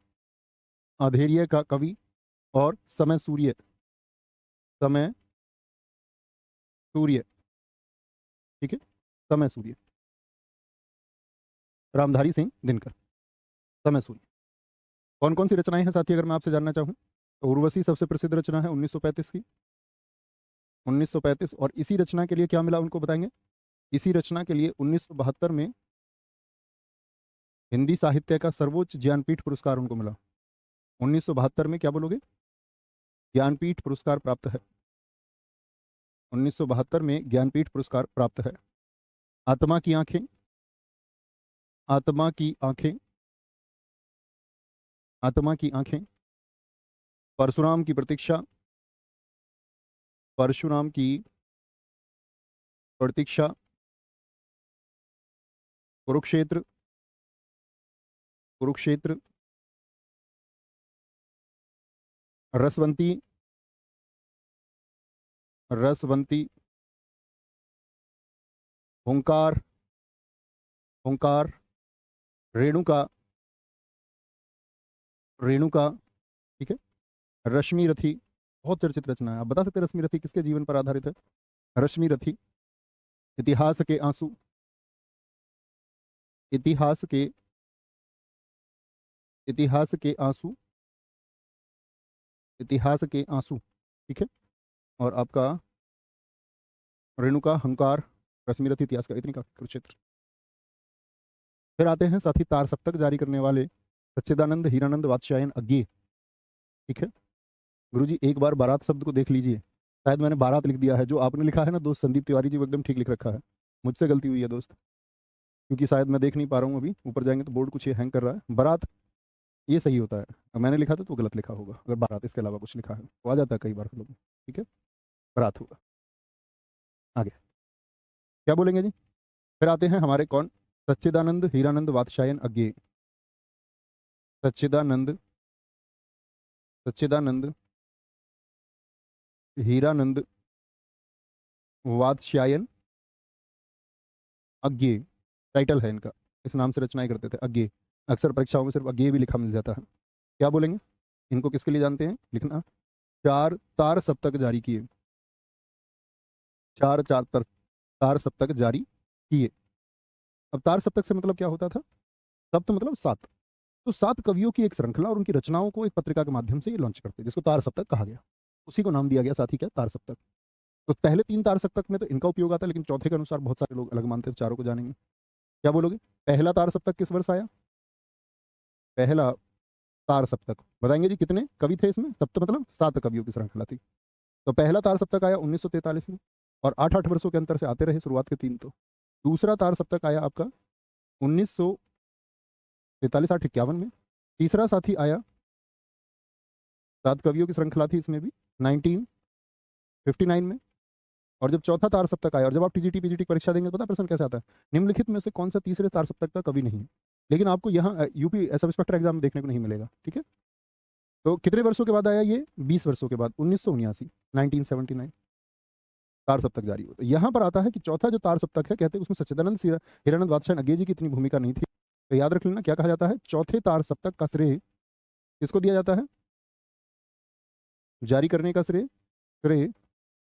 अधैर्य का कवि। और समय सूर्य, समय सूर्य। ठीक है, समय सूर्य, रामधारी सिंह दिनकर, समय सूर्य। कौन कौन सी रचनाएं हैं साथी, अगर मैं आपसे जानना चाहूँ तो उर्वशी सबसे प्रसिद्ध रचना है 1935 की, 1935। और इसी रचना के लिए क्या मिला उनको बताएंगे? इसी रचना के लिए 1972 में हिंदी साहित्य का सर्वोच्च ज्ञानपीठ पुरस्कार उनको मिला। 1972 में क्या बोलोगे? ज्ञानपीठ पुरस्कार प्राप्त है। 1972 में ज्ञानपीठ पुरस्कार प्राप्त है। आत्मा की आंखें, आत्मा की आंखें, आत्मा की आंखें, परशुराम की प्रतीक्षा, परशुराम की प्रतीक्षा, कुरुक्षेत्र, कुरुक्षेत्र, रसवंती, रसवंती, हुंकार, हुंकार, रेणुका, रेणुका, ठीक है, रश्मि रथी। बहुत चर्चित रचना है, आप बता सकते हैं रश्मि रथी किसके जीवन पर आधारित है? रश्मि रथी। इतिहास के आंसू, इतिहास के, इतिहास के आंसू, इतिहास के आंसू, ठीक है। और आपका रेणुका, हंकार, रश्मि रथी, इतिहास का, इतनी काफी, कुरुक्षेत्र। फिर आते हैं साथी तार सप्तक जारी करने वाले सच्चिदानंद हीरानंद वात्स्यायन अज्ञे, ठीक है। गुरुजी एक बार बारात शब्द को देख लीजिए, शायद मैंने बारात लिख दिया है, जो आपने लिखा है ना दोस्त संदीप तिवारी जी, वो एकदम ठीक लिख रखा है। मुझसे गलती हुई है दोस्त, क्योंकि शायद मैं देख नहीं पा रहा हूँ, अभी ऊपर जाएंगे तो बोर्ड कुछ ये हैंग कर रहा है। बारात ये सही होता है, अब मैंने लिखा था तो गलत लिखा होगा, अगर बारात इसके अलावा कुछ लिखा है तो आ जाता है कई बार लोग, ठीक है। बारात होगा। आगे क्या बोलेंगे जी? फिर आते हैं हमारे कौन? सच्चिदानंद हीरानंद वात्स्यायन अज्ञे, सच्चिदानंद, सच्चिदानंद हीरानंद वात्स्यायन अज्ञे, टाइटल है इनका, इस नाम से रचनाएं करते थे अज्ञे। अक्सर परीक्षाओं में सिर्फ अज्ञे भी लिखा मिल जाता है। क्या बोलेंगे? इनको किसके लिए जानते हैं? लिखना। चार तार सप्तक जारी किए, चार चार तार सप्तक जारी किए। अब तार सप्तक से मतलब क्या होता था? सप्त मतलब सात, तो सात कवियों की एक श्रृंखला और उनकी रचनाओं को एक पत्रिका के माध्यम से ये लॉन्च करते हैं, जिसको तार सप्तक कहा गया। उसी को नाम दिया गया साथी, क्या? तार सप्तक। तो पहले तीन तार सप्तक में तो इनका उपयोग आता है, लेकिन चौथे के अनुसार बहुत सारे लोग अलग मानते हैं, चारों को जानेंगे। क्या बोलोगे? पहला तार सप्तक किस वर्ष आया? पहला तार सप्तक बताएंगे जी, कितने कवि थे इसमें? सप्त मतलब सात कवियों की श्रृंखला थी। तो पहला तार सप्तक आया 1943 में, और 8-8 वर्षों के अंतर से आते रहे, शुरुआत के तीन तो। दूसरा तार सप्तक आया आपका 1943, 8-51 में। तीसरा साथी आया, सात कवियों की श्रृंखला थी इसमें भी, 1959 में। और जब चौथा तार सप्तक आया, और जब आप टीजीटी पीजीटी परीक्षा देंगे पता प्रश्न कैसे आता है? निम्नलिखित में से कौन सा तीसरे तार सप्तक का कवि नहीं है? लेकिन आपको यहाँ यूपी सब इंस्पेक्टर एग्जाम में देखने को नहीं मिलेगा, ठीक है। तो कितने वर्षों के बाद आया ये? 20 वर्षों के बाद, 1979, 1979 तार सप्तक जारी हुआ। तो यहाँ पर आता है कि चौथा जो तार सप्तक है, कहते हैं उसमें सच्चिदानंद हीरानंद वात्स्यायन अज्ञे जी की इतनी भूमिका नहीं थी। तो याद रख लेना, क्या कहा जाता है? चौथे तार सप्तक का श्रेय किसको दिया जाता है? जारी करने का श्रेय, श्रेय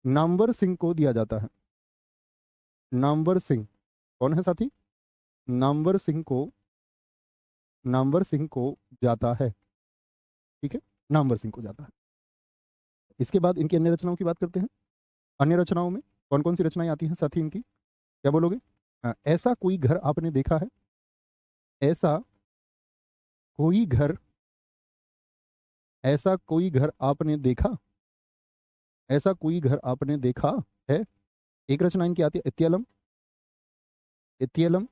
नामवर सिंह को दिया जाता है। नामवर सिंह कौन है साथी? नामवर सिंह को, नामवर सिंह को जाता है, ठीक है, नामवर सिंह को जाता है। इसके बाद इनकी अन्य रचनाओं की बात करते हैं। अन्य रचनाओं में कौन कौन सी रचनाएं आती हैं साथी इनकी? क्या बोलोगे? ऐसा कोई घर आपने देखा है, ऐसा कोई घर, ऐसा कोई घर आपने देखा, ऐसा कोई घर आपने देखा है। एक रचना इनकी आती है इत्यलम, इत्यलम।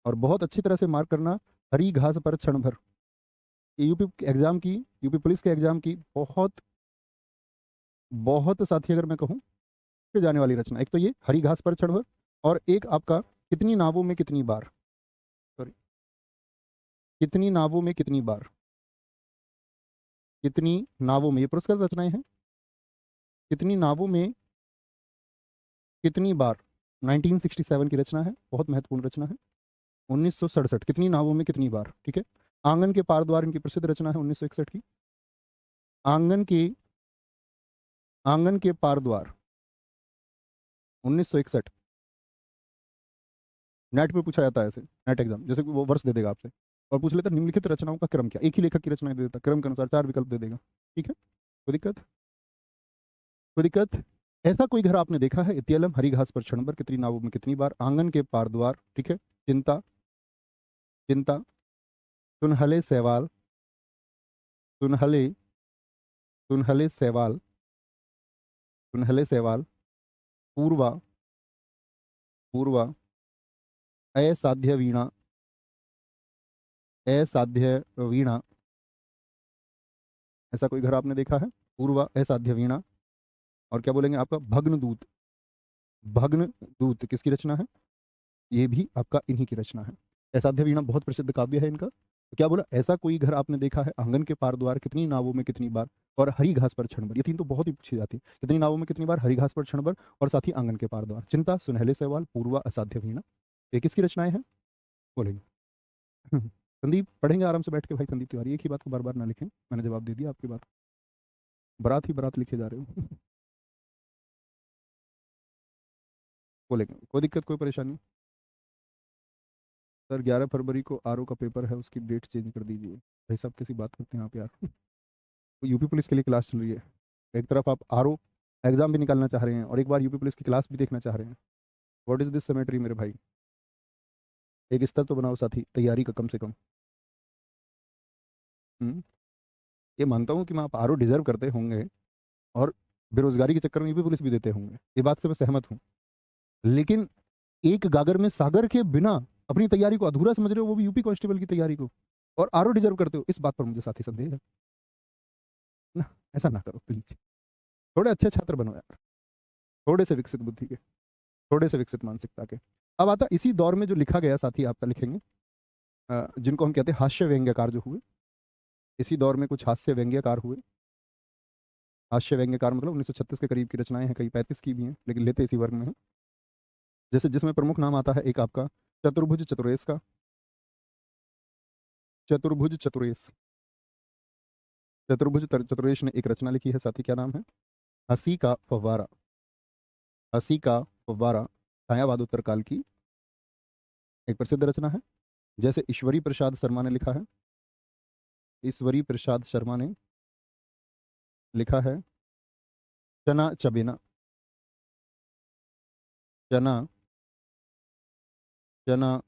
और बहुत अच्छी तरह से मार्क करना, हरी घास पर क्षण भर। ये यूपी एग्जाम की, यूपी पुलिस के एग्जाम की बहुत बहुत साथी अगर मैं कहूँ फिर जाने वाली रचना। एक तो ये हरी घास पर क्षण भर, और एक आपका कितनी नावों में कितनी बार, सॉरी, कितनी नावों में कितनी बार, कितनी नावों में, ये पुरस्कृत रचनाएं हैं। कितनी नावों में कितनी बार 1967 की रचना है, बहुत महत्वपूर्ण रचना है। 1967 कितनी नावों में कितनी बार, ठीक है। आंगन के पार द्वार इनकी प्रसिद्ध रचना है 1961 की। आंगन के, आंगन के पार द्वार 1961। नेट पे पूछा जाता है ऐसे, नेट एग्जाम जैसे कि वो वर्ष दे देगा आपसे। और पूछ लेता निम्नलिखित रचनाओं का क्रम क्या, एक ही लेखक की रचनाएं दे देता, क्रम के अनुसार 4 विकल्प दे देगा। ठीक है, कोई दिक्कत, कोई दिक्कत। ऐसा कोई घर आपने देखा है, इत्यलम, हरी घास पर क्षण भर, कितनी नावों में कितनी बार, आंगन के पार द्वार, ठीक है, चिंता, चिंता, सुनहले सवाल, सुनहले, सुनहले सवाल, सुनहले सवाल, पूर्वा, पूर्वा, असाध्य वीणा, असाध्य वीणा। ऐसा कोई घर आपने देखा है, पूर्वा, असाध्य वीणा। और क्या बोलेंगे आपका भग्न दूत, भग्न दूत किसकी रचना है, ये भी आपका इन्हीं की रचना है। असाध्य वीणा बहुत प्रसिद्ध काव्य है इनका। तो क्या बोला, ऐसा कोई घर आपने देखा है, आंगन के पार द्वार, कितनी नावों में कितनी बार, और हरी घास पर क्षण भर। ये तीन तो बहुत ही पूछी जाती है, कितनी नावों में कितनी बार, हरी घास पर क्षण भर, और साथ ही आंगन के पार द्वार, चिंता, सुनहले सवाल, पूर्वा, असाध्य वीणा। ये किसकी रचनाएं हैं, बोलेंगे। संदीप पढ़ेंगे आराम से बैठ के भाई, संदीप तिवारी, एक ही बात को बार बार ना लिखें, मैंने जवाब दे दिया आपकी बात, बरात ही बरात लिखे जा रहे हो। बोलेंगे, कोई दिक्कत, कोई परेशानी। सर 11 फरवरी को आरओ का पेपर है, उसकी डेट चेंज कर दीजिए। भाई साहब कैसी बात करते हैं आप यार। तो यूपी पुलिस के लिए क्लास चल रही है, एक तरफ आप आरओ एग्जाम भी निकालना चाह रहे हैं और एक बार यूपी पुलिस की क्लास भी देखना चाह रहे हैं। व्हाट इज दिस सिमेट्री मेरे भाई, एक स्तर तो बनाओ साथी तैयारी का कम से कम। हम्म, ये मानता हूँ कि मैं आप आरओ डिजर्व करते होंगे और बेरोजगारी के चक्कर में यूपी पुलिस भी देते होंगे, ये बात से मैं सहमत हूँ। लेकिन एक गागर में सागर के बिना अपनी तैयारी को अधूरा समझ रहे हो, वो भी यूपी कांस्टेबल की तैयारी को, और आरओ डिजर्व करते हो, इस बात पर मुझे साथी संदेह है ना। ऐसा ना करो प्लीज, थोड़े अच्छे छात्र बनो यार, थोड़े से विकसित बुद्धि के, थोड़े से विकसित मानसिकता के। अब आता इसी दौर में जो लिखा गया साथी आपका लिखेंगे, जिनको हम कहते हैं हास्य व्यंग्यकार जो हुए, इसी दौर में कुछ हास्य व्यंग्यकार हुए। हास्य व्यंग्यकार मतलब 1936 के करीब की रचनाएं हैं, कई 35 की भी हैं, लेकिन लेते इसी वर्ग में हैं। जैसे जिसमें प्रमुख नाम आता है एक आपका चतुर्भुज चतुरेश का, चतुर्भुज चतुरेश, चतुर्भुज चतुरेश ने एक रचना लिखी है साथी, क्या नाम है, हंसी का फव्वारा, हंसी का फव्वारा, छायावादोत्तर काल की एक प्रसिद्ध रचना है। जैसे ईश्वरी प्रसाद शर्मा ने लिखा है, ईश्वरी प्रसाद शर्मा ने लिखा है चना चबेना, चना, चना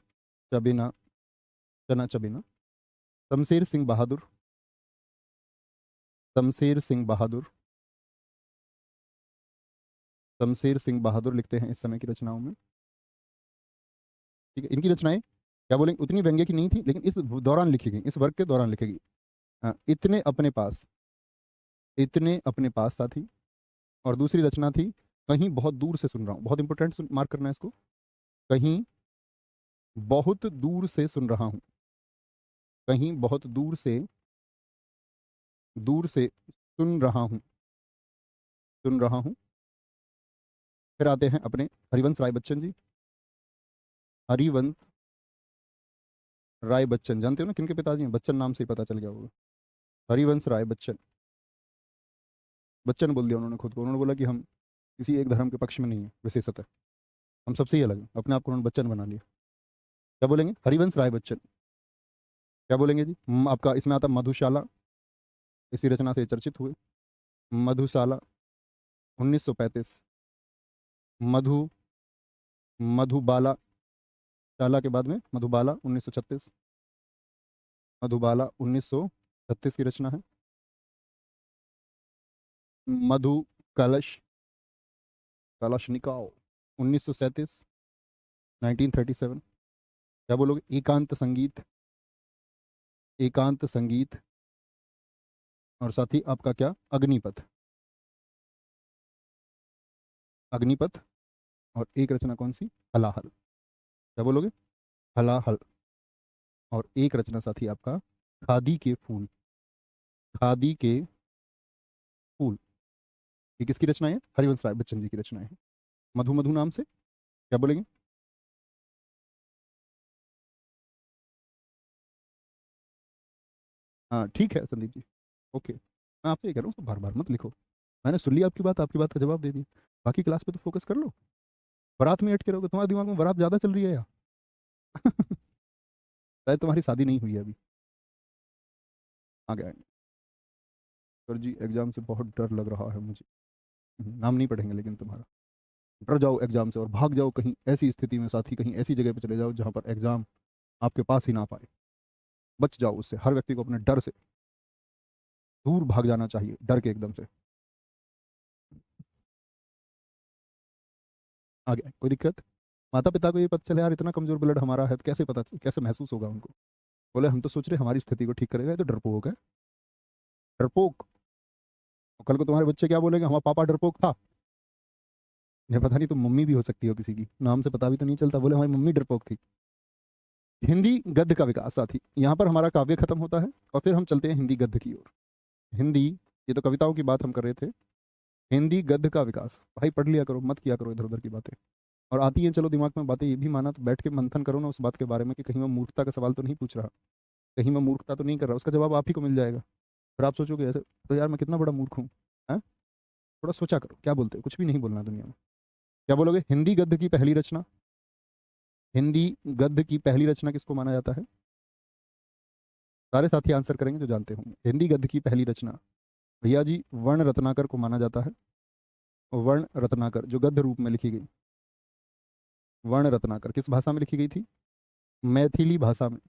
चबेना, चना चबेना। शमशेर सिंह बहादुर, शमशेर सिंह बहादुर, शमशेर सिंह बहादुर लिखते हैं इस समय की रचनाओं में। ठीक है, इनकी रचनाएं क्या बोलेंगे उतनी व्यंग्य की नहीं थी, लेकिन इस दौरान लिखी गई, इस वर्ग के दौरान लिखी गई। हाँ, इतने अपने पास, इतने अपने पास साथी। और दूसरी रचना थी कहीं बहुत दूर से सुन रहा हूँ, बहुत इंपॉर्टेंट, मार्क करना है इसको, कहीं बहुत दूर से सुन रहा हूँ, कहीं बहुत दूर से, दूर से सुन रहा हूँ, सुन रहा हूँ। फिर आते हैं अपने हरिवंश राय बच्चन जी, हरिवंश राय बच्चन, जानते हो ना किनके पिताजी हैं, बच्चन नाम से ही पता चल गया होगा। हरिवंश राय बच्चन, बच्चन बोल दिया उन्होंने खुद को, उन्होंने बोला कि हम किसी एक धर्म के पक्ष में नहीं है विशेषतः, हम सबसे ही अलग हैं, अपने आप को उन्होंने बच्चन बना लिया। क्या बोलेंगे, हरिवंश राय बच्चन। क्या बोलेंगे जी, आपका इसमें आता मधुशाला, इसी रचना से चर्चित हुए, मधुशाला 1935, मधु, मधुबाला, शाला के बाद में मधुबाला 1936, मधुबाला 1936 की रचना है। मधु कलश, कलशनिकाव 1937, 1937। क्या बोलोगे, एकांत संगीत, एकांत संगीत। और साथ ही आपका क्या, अग्निपथ, अग्निपथ। और एक रचना कौन सी, हलाहल। क्या बोलोगे, हलाहल। और एक रचना साथी आपका खादी के फूल, खादी के फूल। ये किसकी रचना है, हरिवंश राय बच्चन जी की रचना है, मधु मधु नाम से। क्या बोलेंगे, हाँ ठीक है संदीप जी, ओके। मैं आपसे ये कह रहा हूँ बार बार मत लिखो, मैंने सुन लिया आपकी बात का जवाब दे दिया, बाकी क्लास पे तो फोकस कर लो। बारात में अटके रहोगे, तुम्हारे दिमाग में बारात ज़्यादा चल रही है या। शायद तुम्हारी शादी नहीं हुई है अभी। आगे आएंगे। सर जी एग्जाम से बहुत डर लग रहा है मुझे। नाम नहीं पढ़ेंगे लेकिन तुम्हारा। डर जाओ एग्जाम से और भाग जाओ कहीं ऐसी स्थिति में, साथी कहीं ऐसी जगह पे चले जाओ जहाँ पर एग्जाम आपके पास ही ना पाए। बच जाओ उससे। हर व्यक्ति को अपने डर से दूर भाग जाना चाहिए, डर के एकदम से। आगे कोई दिक्कत? माता पिता को ये पता चले यार इतना कमजोर ब्लड हमारा है, तो कैसे पता, कैसे महसूस होगा उनको? बोले हम तो सोच रहे हमारी स्थिति को ठीक करेगा, ये तो डरपोक है। डरपोक। और कल को तुम्हारे बच्चे क्या बोलेंगे, हमारा पापा डरपोक था। ये पता नहीं, तुम मम्मी भी हो सकती हो किसी की, नाम से पता भी तो नहीं चलता, बोले हमारी मम्मी डरपोक थी। हिंदी गद्य का विकास साथी, यहाँ पर हमारा काव्य खत्म होता है और फिर हम चलते हैं हिंदी गद्य की ओर। हिंदी, ये तो कविताओं की बात हम कर रहे थे। हिंदी गद्य का विकास, भाई पढ़ लिया करो, मत किया करो इधर उधर की बातें। और आती हैं चलो दिमाग में बातें, ये भी माना तो बैठ के मंथन करो ना उस बात के बारे में कि कहीं मैं मूर्खता का सवाल तो नहीं पूछ रहा, कहीं मैं मूर्खता तो नहीं कर रहा, उसका जवाब आप ही को मिल जाएगा। फिर आप सोचोगे ऐसे तो यार मैं कितना बड़ा मूर्ख हूँ। हैं? थोड़ा सोचा करो क्या बोलते हो, कुछ भी नहीं बोलना दुनिया में। क्या बोलोगे? हिंदी गद्य की पहली रचना, हिंदी गद्य की पहली रचना किसको माना जाता है? सारे साथी आंसर करेंगे जो जानते होंगे। हिंदी गद्य की पहली रचना भैया जी वर्ण रत्नाकर को माना जाता है। वर्ण रत्नाकर जो गद्य रूप में लिखी गई, वर्ण रत्नाकर किस भाषा में लिखी गई थी? मैथिली भाषा में।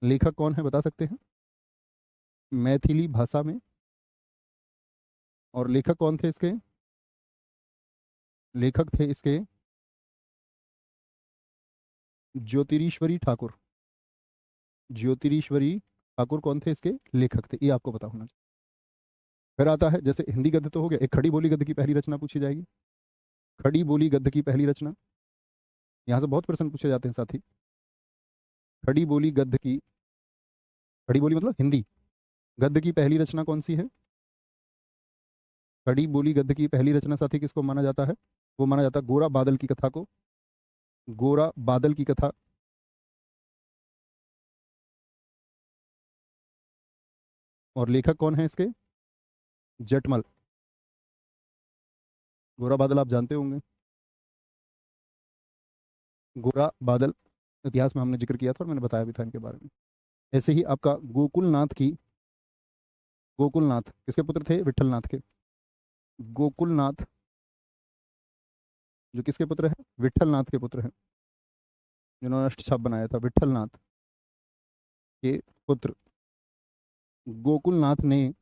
लेखक कौन है बता सकते हैं? मैथिली भाषा में। और लेखक कौन थे इसके? लेखक थे इसके ज्योतिरीश्वरी ठाकुर। ज्योतिरीश्वरी ठाकुर कौन थे इसके लेखक थे, ये आपको पता होना चाहिए। फिर आता है, जैसे हिंदी गद्य तो हो गया, एक खड़ी बोली गद्य की पहली रचना पूछी जाएगी। खड़ी बोली गद्य की पहली रचना, यहाँ से बहुत प्रश्न पूछे जाते हैं साथी। खड़ी बोली गद्य की, खड़ी बोली मतलब हिंदी गद्य की पहली रचना कौन सी है? खड़ी बोली गद्य की पहली रचना साथी किसको माना जाता है? वो माना जाता है गोरा बादल की कथा को। गोरा बादल की कथा। और लेखक कौन है इसके? जेठमल। गोरा बादल आप जानते होंगे। गोरा बादल इतिहास में हमने जिक्र किया था और मैंने बताया भी था इनके बारे में। ऐसे ही आपका गोकुलनाथ की, गोकुलनाथ किसके पुत्र थे? विठलनाथ के। गोकुलनाथ जो किसके पुत्र हैं? विठलनाथ के पुत्र हैं, जिन्होंने अष्टछाप बनाया था, विठलनाथ के पुत्र गोकुलनाथ ने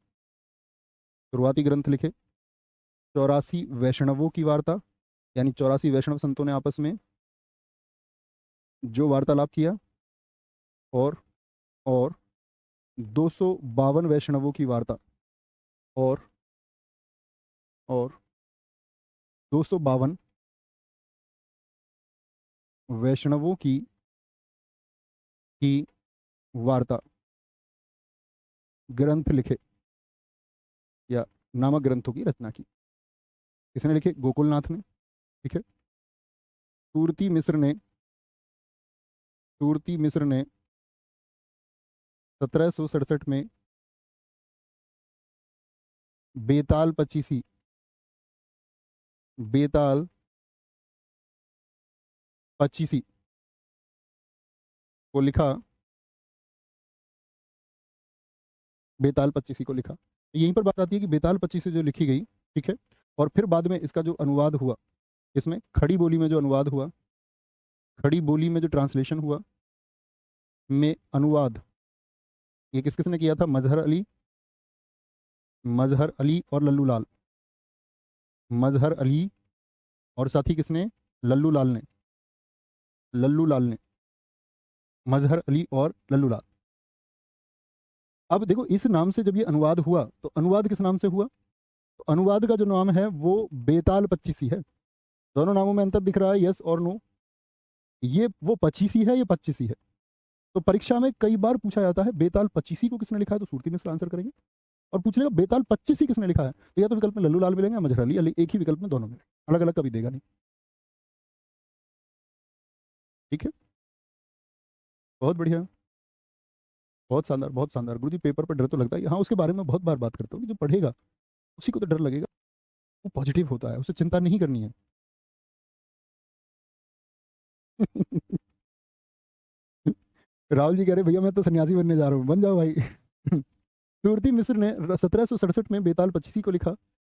शुरुआती ग्रंथ लिखे। 84 वैष्णवों की वार्ता, यानी 84 वैष्णव संतों ने आपस में जो वार्तालाप किया, और और 252 वैष्णवों की वार्ता, और और 252 वैष्णवों की वार्ता ग्रंथ लिखे, या नामक ग्रंथों की रचना की। किसने लिखे? गोकुलनाथ ने। ठीक है। तुर्ती मिश्र ने, तुर्ती मिश्र ने 1767 में बेताल पचीसी, बेताल पचीसी को लिखा, बेताल पचीसी को लिखा। यहीं पर बात आती है कि बेताल पचीसी जो लिखी गई, ठीक है, और फिर बाद में इसका जो अनुवाद हुआ, इसमें खड़ी बोली में जो अनुवाद हुआ, खड़ी बोली में जो ट्रांसलेशन हुआ, में अनुवाद ये किस किसने किया था? मजहर अली, मजहर अली और लल्लू लाल। मजहर अली और साथी किसने? लल्लू लाल ने। लल्लू लाल ने, मजहर अली और लल्लू लाल। अब देखो इस नाम से जब ये अनुवाद हुआ तो अनुवाद किस नाम से हुआ? तो अनुवाद का जो नाम है वो बेताल पच्चीसी है। दोनों नामों में अंतर दिख रहा है, यस और नो? ये वो पच्चीसी है, ये पच्चीसी है। तो परीक्षा में कई बार पूछा जाता है बेताल पच्चीसी को किसने लिखा है, तो सूरती मिश्र आंसर करेंगे। और पूछने का बेताल पच्चीसी किसने लिखा है, तो या तो विकल्प में लल्लू लाल मिलेंगे या मजहर अली, एक ही विकल्प में दोनों मिलेंगे, अलग अलग कभी देगा नहीं। ठीक है, बहुत बढ़िया, बहुत शानदार, बहुत शानदार। गुरु जी पेपर पर डर तो लगता है, हाँ उसके बारे में बहुत बार बात करता हूँ कि जो पढ़ेगा उसी को तो डर लगेगा, वो पॉजिटिव होता है, उसे चिंता नहीं करनी है। राहुल जी कह रहे भैया मैं तो सन्यासी बनने जा रहा हूँ, बन जाओ भाई। सूरती मिश्र ने 1767 में बेताल पचीसी को लिखा।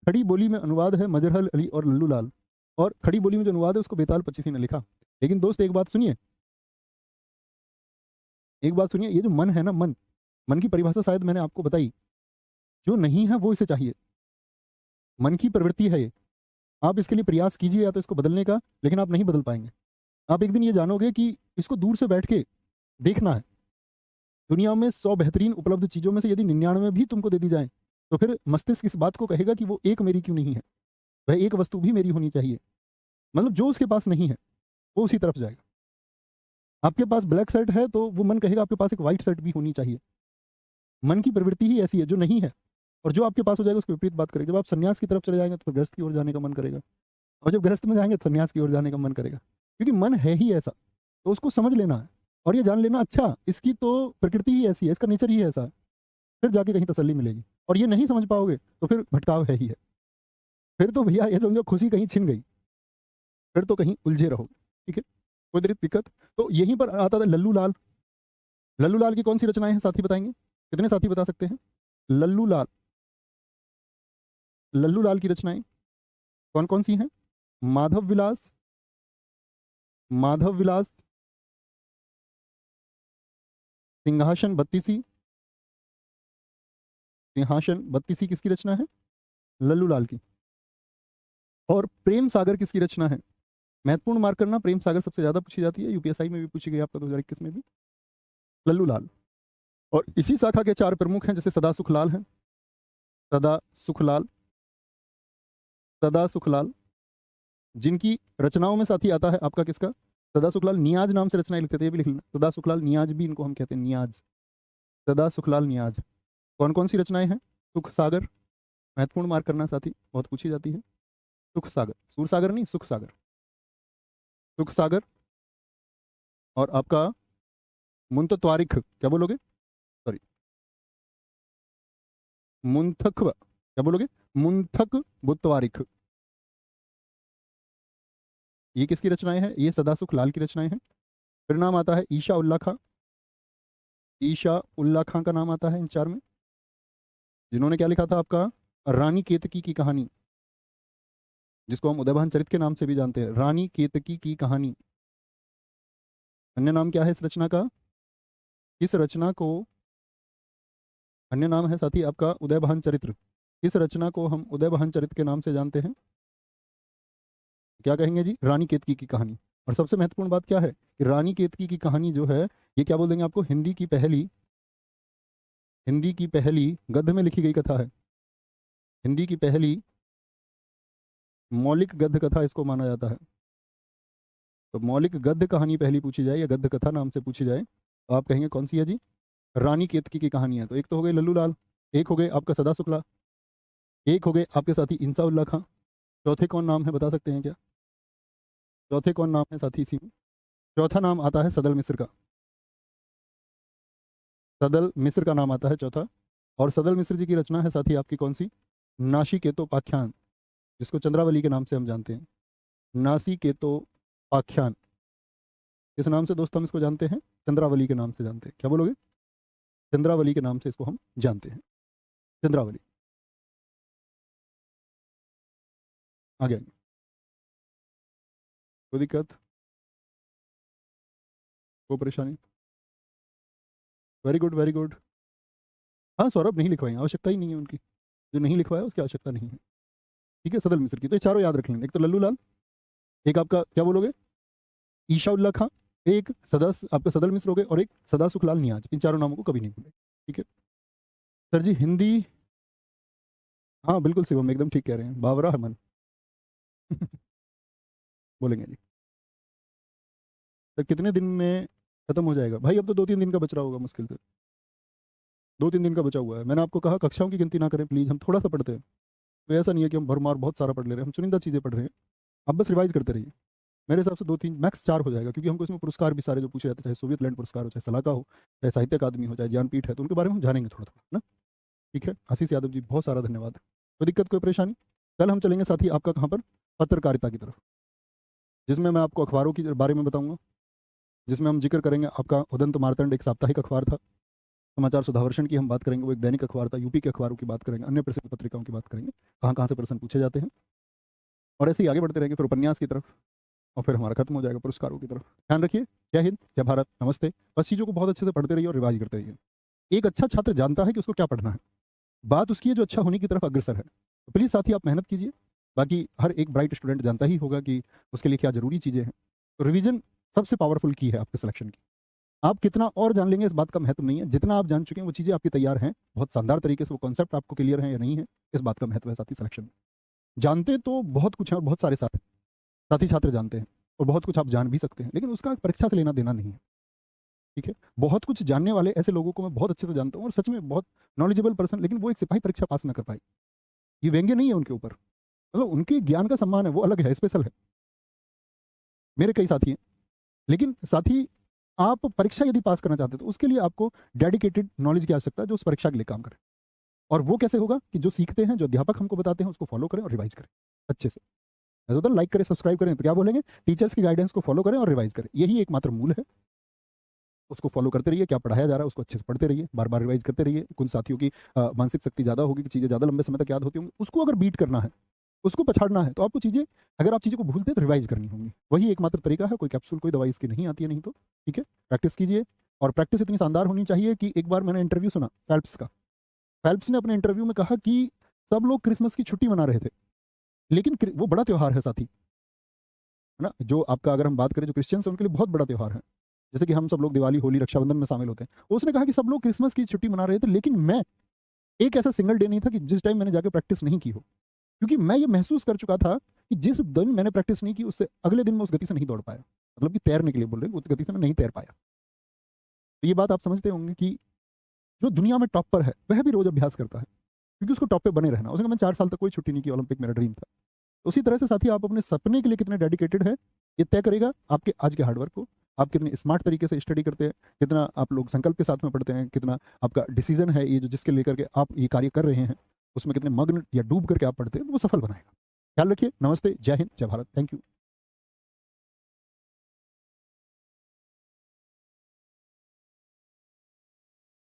खड़ी बोली में अनुवाद है मजरहल अली और लल्लू लाल, और खड़ी बोली में जो अनुवाद है उसको बेताल पचीसी ने लिखा। लेकिन दोस्त एक बात सुनिए, एक बात सुनिए, ये जो मन है ना, मन, मन की परिभाषा शायद मैंने आपको बताई। जो नहीं है वो इसे चाहिए, मन की प्रवृत्ति है ये। आप इसके लिए प्रयास कीजिए या तो इसको बदलने का, लेकिन आप नहीं बदल पाएंगे। आप एक दिन ये जानोगे कि इसको दूर से बैठ के देखना है। दुनिया में 100 बेहतरीन उपलब्ध चीज़ों में से यदि 99 भी तुमको दे दी जाए, तो फिर मस्तिष्क इस बात को कहेगा कि वो एक मेरी क्यों नहीं है, वह एक वस्तु भी मेरी होनी चाहिए। मतलब जो उसके पास नहीं है वो उसी तरफ जाएगा। आपके पास ब्लैक शर्ट है तो वो मन कहेगा आपके पास एक व्हाइट शर्ट भी होनी चाहिए। मन की प्रवृत्ति ही ऐसी है, जो नहीं है और जो आपके पास हो जाएगा उसके विपरीत बात करेगा। जब आप सन्यास की तरफ चले जाएंगे तो गृहस्थ की ओर जाने का मन करेगा, और जब गृहस्थ में जाएंगे तो सन्यास की ओर जाने का मन करेगा, क्योंकि मन है ही ऐसा। तो उसको समझ लेना है और ये जान लेना, अच्छा इसकी तो प्रकृति ही ऐसी है, इसका नेचर ही ऐसा है, फिर जाके कहीं तसल्ली मिलेगी। और ये नहीं समझ पाओगे तो फिर भटकाव है ही है। फिर तो भैया ये समझो खुशी कहीं छिन गई, फिर तो कहीं उलझे रहोगे। ठीक है, कोई दिक्कत। तो यहीं पर आता था लल्लू लाल। लल्लू लाल की कौन सी रचनाएं हैं साथी बताएंगे? कितने साथी बता सकते हैं? लल्लू लाल, लल्लू लाल की रचनाएं कौन कौन सी हैं? माधव विलास, माधव विलास, सिंहासन बत्तीसी। सिंहासन बत्तीसी किसकी रचना है? लल्लू लाल की। और प्रेम सागर किसकी रचना है? महत्वपूर्ण मार्क करना, प्रेम सागर सबसे ज्यादा पूछी जाती है, यूपीएसआई में भी पूछी गई आपका 2021 में भी। लल्लू लाल। और इसी शाखा के 4 प्रमुख हैं, जैसे सदा सुखलाल हैं, सदा सुखलाल, सदा सुखलाल, जिनकी रचनाओं में साथी आता है आपका किसका? सदा सुखलाल नियाज नाम से रचनाएं लिखते थे, ये भी लिख लेना, सदा सुखलाल नियाज भी इनको हम कहते हैं, नियाज, सदा सुखलाल नियाज। कौन कौन सी रचनाएं हैं? सुख सागर, महत्वपूर्ण मार्क करना साथी, बहुत पूछी जाती है। सुख सागर, सूर सागर नहीं, सुख सागर, सुख सागर। और आपका मुंतत्वारिख, क्या बोलोगे? सॉरी, मुंथक, क्या बोलोगे? मुंथक बुत्वारिख। ये किसकी रचनाएं हैं? ये सदा सुख लाल की रचनाएं हैं। फिर नाम आता है ईशा उल्ला खां, ईशा उल्ला खां का नाम आता है इन 4 में, जिन्होंने क्या लिखा था आपका? रानी केतकी की कहानी, जिसको हम उदयभान चरित के नाम से भी जानते हैं, रानी केतकी की कहानी। अन्य नाम क्या है इस रचना का? इस रचना को अन्य नाम है साथी आपका उदयभान चरित्र। इस रचना को हम उदयभान चरित के नाम से जानते हैं। क्या कहेंगे जी? रानी केतकी की कहानी। और सबसे महत्वपूर्ण बात क्या है कि रानी केतकी की कहानी जो है, ये क्या बोल देंगे आपको? हिंदी की पहली गद्य में लिखी गई कथा है, हिंदी की पहली मौलिक गद्य कथा इसको माना जाता है। तो मौलिक गद्य कहानी पहली पूछी जाए या गद्य कथा नाम से पूछी जाए तो आप कहेंगे कौन सी है जी? रानी केतकी की कहानी है। तो एक तो हो गए लल्लू लाल, एक हो गए आपका सदा शुक्ला, एक हो गए आपके साथी इंसा उल्ला खां। चौथे कौन नाम है, बता सकते हैं क्या? चौथे कौन नाम है साथी इसी में? चौथा नाम आता है सदल मिश्र का, सदल मिश्र का नाम आता है चौथा। और सदल मिश्र जी की रचना है साथी आपकी कौन सी? नासिकेतोपाख्यान, जिसको चंद्रावली के नाम से हम जानते हैं, नासिकेतोपाख्यान। इस नाम से दोस्त हम इसको जानते हैं, चंद्रावली के नाम से जानते हैं। क्या बोलोगे? चंद्रावली के नाम से इसको हम जानते हैं, चंद्रावली। आगे आगे, कोई दिक्कत, कोई परेशानी? Very good very good. हाँ सौरभ नहीं लिखवाएंगे, आवश्यकता ही नहीं है उनकी, जो नहीं लिखवाया उसकी आवश्यकता नहीं है। ठीक है, सदल मिश्र की। तो ये चारों याद रख लेंगे, एक तो लल्लू लाल, एक आपका क्या बोलोगे? ईशा उल्ला खां, एक सदा आपका सदल मिश्र हो गए, और एक सदा सुखलाल नियाज। इन चारों नामों को कभी नहीं भूलें। ठीक है सर जी। हिंदी, हाँ बिल्कुल शिवम, एकदम ठीक कह रहे हैं, बावरा है मन। बोलेंगे जी। तो कितने दिन में खत्म हो जाएगा भाई? अब तो 2-3 दिन का बच रहा होगा मुश्किल से, 2-3 दिन का बचा हुआ है। मैंने आपको कहा कक्षाओं की गिनती ना करें प्लीज़, हम थोड़ा सा पढ़ते हैं। तो ऐसा नहीं है कि हम भरमार बहुत सारा पढ़ ले रहे हैं, हम चुनिंदा चीज़ें पढ़ रहे हैं। आप बस रिवाइज करते रहिए। मेरे हिसाब से 2-3 मैक्स 4 हो जाएगा, क्योंकि हमको इसमें पुरस्कार भी सारे जो पूछे जाते हैं, चाहे सोवियत लैंड पुरस्कार हो, चाहे सलाहका हो, चाहे साहित्य अकादमी हो, चाहे ज्ञानपीठ है, तो उनके बारे में हम जानेंगे थोड़ा थोड़ा ना। ठीक है, आशीष यादव जी बहुत सारा धन्यवाद। कोई दिक्कत, कोई परेशानी? कल हम चलेंगे साथी आपका कहाँ पर? पत्रकारिता की तरफ, जिसमें मैं आपको अखबारों के बारे में बताऊंगा, जिसमें हम जिक्र करेंगे आपका उदंत मार्तंड एक साप्ताहिक अखबार था, समाचार सुधावर्षण की हम बात करेंगे, वो एक दैनिक अखबार था, यूपी के अखबारों की बात करेंगे, अन्य प्रसिद्ध पत्रिकाओं की बात करेंगे, कहाँ कहाँ से प्रश्न पूछे जाते हैं, और ऐसे ही आगे बढ़ते रहेंगे, फिर उपन्यास की तरफ, और फिर हमारा खत्म हो जाएगा पुरस्कारों की तरफ। ध्यान रखिए। जय हिंद, जय भारत, नमस्ते। बस चीज़ों को बहुत अच्छे से पढ़ते रहिए और रिवाइज करते रहिए। एक अच्छा छात्र जानता है कि उसको क्या पढ़ना है, बात उसकी है जो अच्छा होने की तरफ अग्रसर है। तो प्लीज़ साथी आप मेहनत कीजिए। बाकी हर एक ब्राइट स्टूडेंट जानता ही होगा कि उसके लिए क्या जरूरी चीज़ें हैं। तो रिवीजन सबसे पावरफुल की है आपके सिलेक्शन की। आप कितना और जान लेंगे इस बात का महत्व नहीं है, जितना आप जान चुके हैं वो चीज़ें आपकी तैयार हैं बहुत शानदार तरीके से, वो कॉन्सेप्ट आपको क्लियर है या नहीं है, इस बात का महत्व है साथी सिलेक्शन में। जानते तो बहुत कुछ है और बहुत सारे साथी छात्र जानते हैं, और बहुत कुछ आप जान भी सकते हैं, लेकिन उसका परीक्षा से लेना देना नहीं है। ठीक है, बहुत कुछ जानने वाले ऐसे लोगों को मैं बहुत अच्छे से जानता हूँ और सच में बहुत नॉलेजेबल पर्सन, लेकिन वो एक सिपाही परीक्षा पास ना कर पाए, ये व्यंग्य नहीं है उनके ऊपर, मतलब उनके ज्ञान का सम्मान है, वो अलग है, स्पेशल है। मेरे कई साथी हैं, लेकिन साथी आप परीक्षा यदि पास करना चाहते हैं तो उसके लिए आपको डेडिकेटेड नॉलेज की आवश्यकता है जो उस परीक्षा के लिए काम करे। और वो कैसे होगा कि जो सीखते हैं, जो अध्यापक हमको बताते हैं, उसको फॉलो करें और रिवाइज करें अच्छे से। ऐसा तो लाइक करें, सब्सक्राइब करें, तो क्या बोलेंगे, टीचर्स की गाइडेंस को फॉलो करें और रिवाइज करें, यही एकमात्र मूल है। उसको फॉलो करते रहिए, क्या पढ़ाया जा रहा है उसको अच्छे से पढ़ते रहिए, बार बार रिवाइज करते रहिए। कुछ साथियों की मानसिक शक्ति ज़्यादा होगी कि चीज़ें ज़्यादा लंबे समय तक याद होती होंगी, उसको अगर बीट करना है, उसको पछाड़ना है, तो आपको चीज़ें, अगर आप चीज़ों को भूलते हैं तो रिवाइज करनी होंगी, वही एकमात्र तरीका है। कोई कैप्सूल, कोई दवाई इसकी नहीं आती है, नहीं तो ठीक है, प्रैक्टिस कीजिए। और प्रैक्टिस इतनी शानदार होनी चाहिए कि एक बार मैंने इंटरव्यू सुना फेल्प्स का, फेल्प्स ने अपने इंटरव्यू में कहा कि सब लोग क्रिसमस की छुट्टी मना रहे थे, लेकिन वो बड़ा त्यौहार है साथी, है ना, जो आपका अगर हम बात करें जो क्रिश्चियंस हैं उनके लिए बहुत बड़ा त्यौहार है, जैसे कि हम सब लोग दिवाली, होली, रक्षाबंधन में शामिल होते हैं। उसने कहा कि सब लोग क्रिसमस की छुट्टी मना रहे थे, लेकिन मैं, एक ऐसा सिंगल डे नहीं था कि जिस टाइम मैंने जाकर प्रैक्टिस नहीं की हो, क्योंकि मैं ये महसूस कर चुका था कि जिस दिन मैंने प्रैक्टिस नहीं की उससे अगले दिन मैं उस गति से नहीं दौड़ पाया, मतलब कि तैरने के लिए बोल रहे हैं, उस गति से मैं नहीं तैर पाया। तो ये बात आप समझते होंगे कि जो दुनिया में टॉप पर है वह भी रोज अभ्यास करता है, क्योंकि उसको टॉप पे बने रहना। उसने कहा मैं 4 साल तक कोई छुट्टी नहीं की, ओलंपिक मेरा ड्रीम था। उसी तरह से साथी आप अपने सपने के लिए कितने डेडिकेटेड है, ये तय करेगा आपके आज के हार्डवर्क को। आप कितने स्मार्ट तरीके से स्टडी करते हैं, कितना आप लोग संकल्प के साथ में पढ़ते हैं, कितना आपका डिसीजन है ये जो जिसके लेकर के आप ये कार्य कर रहे हैं उसमें कितने मग्न या डूब करके आप पढ़ते हैं, वो सफल बनाएगा। ख्याल रखिए। नमस्ते, जय हिंद, जय भारत, थैंक यू।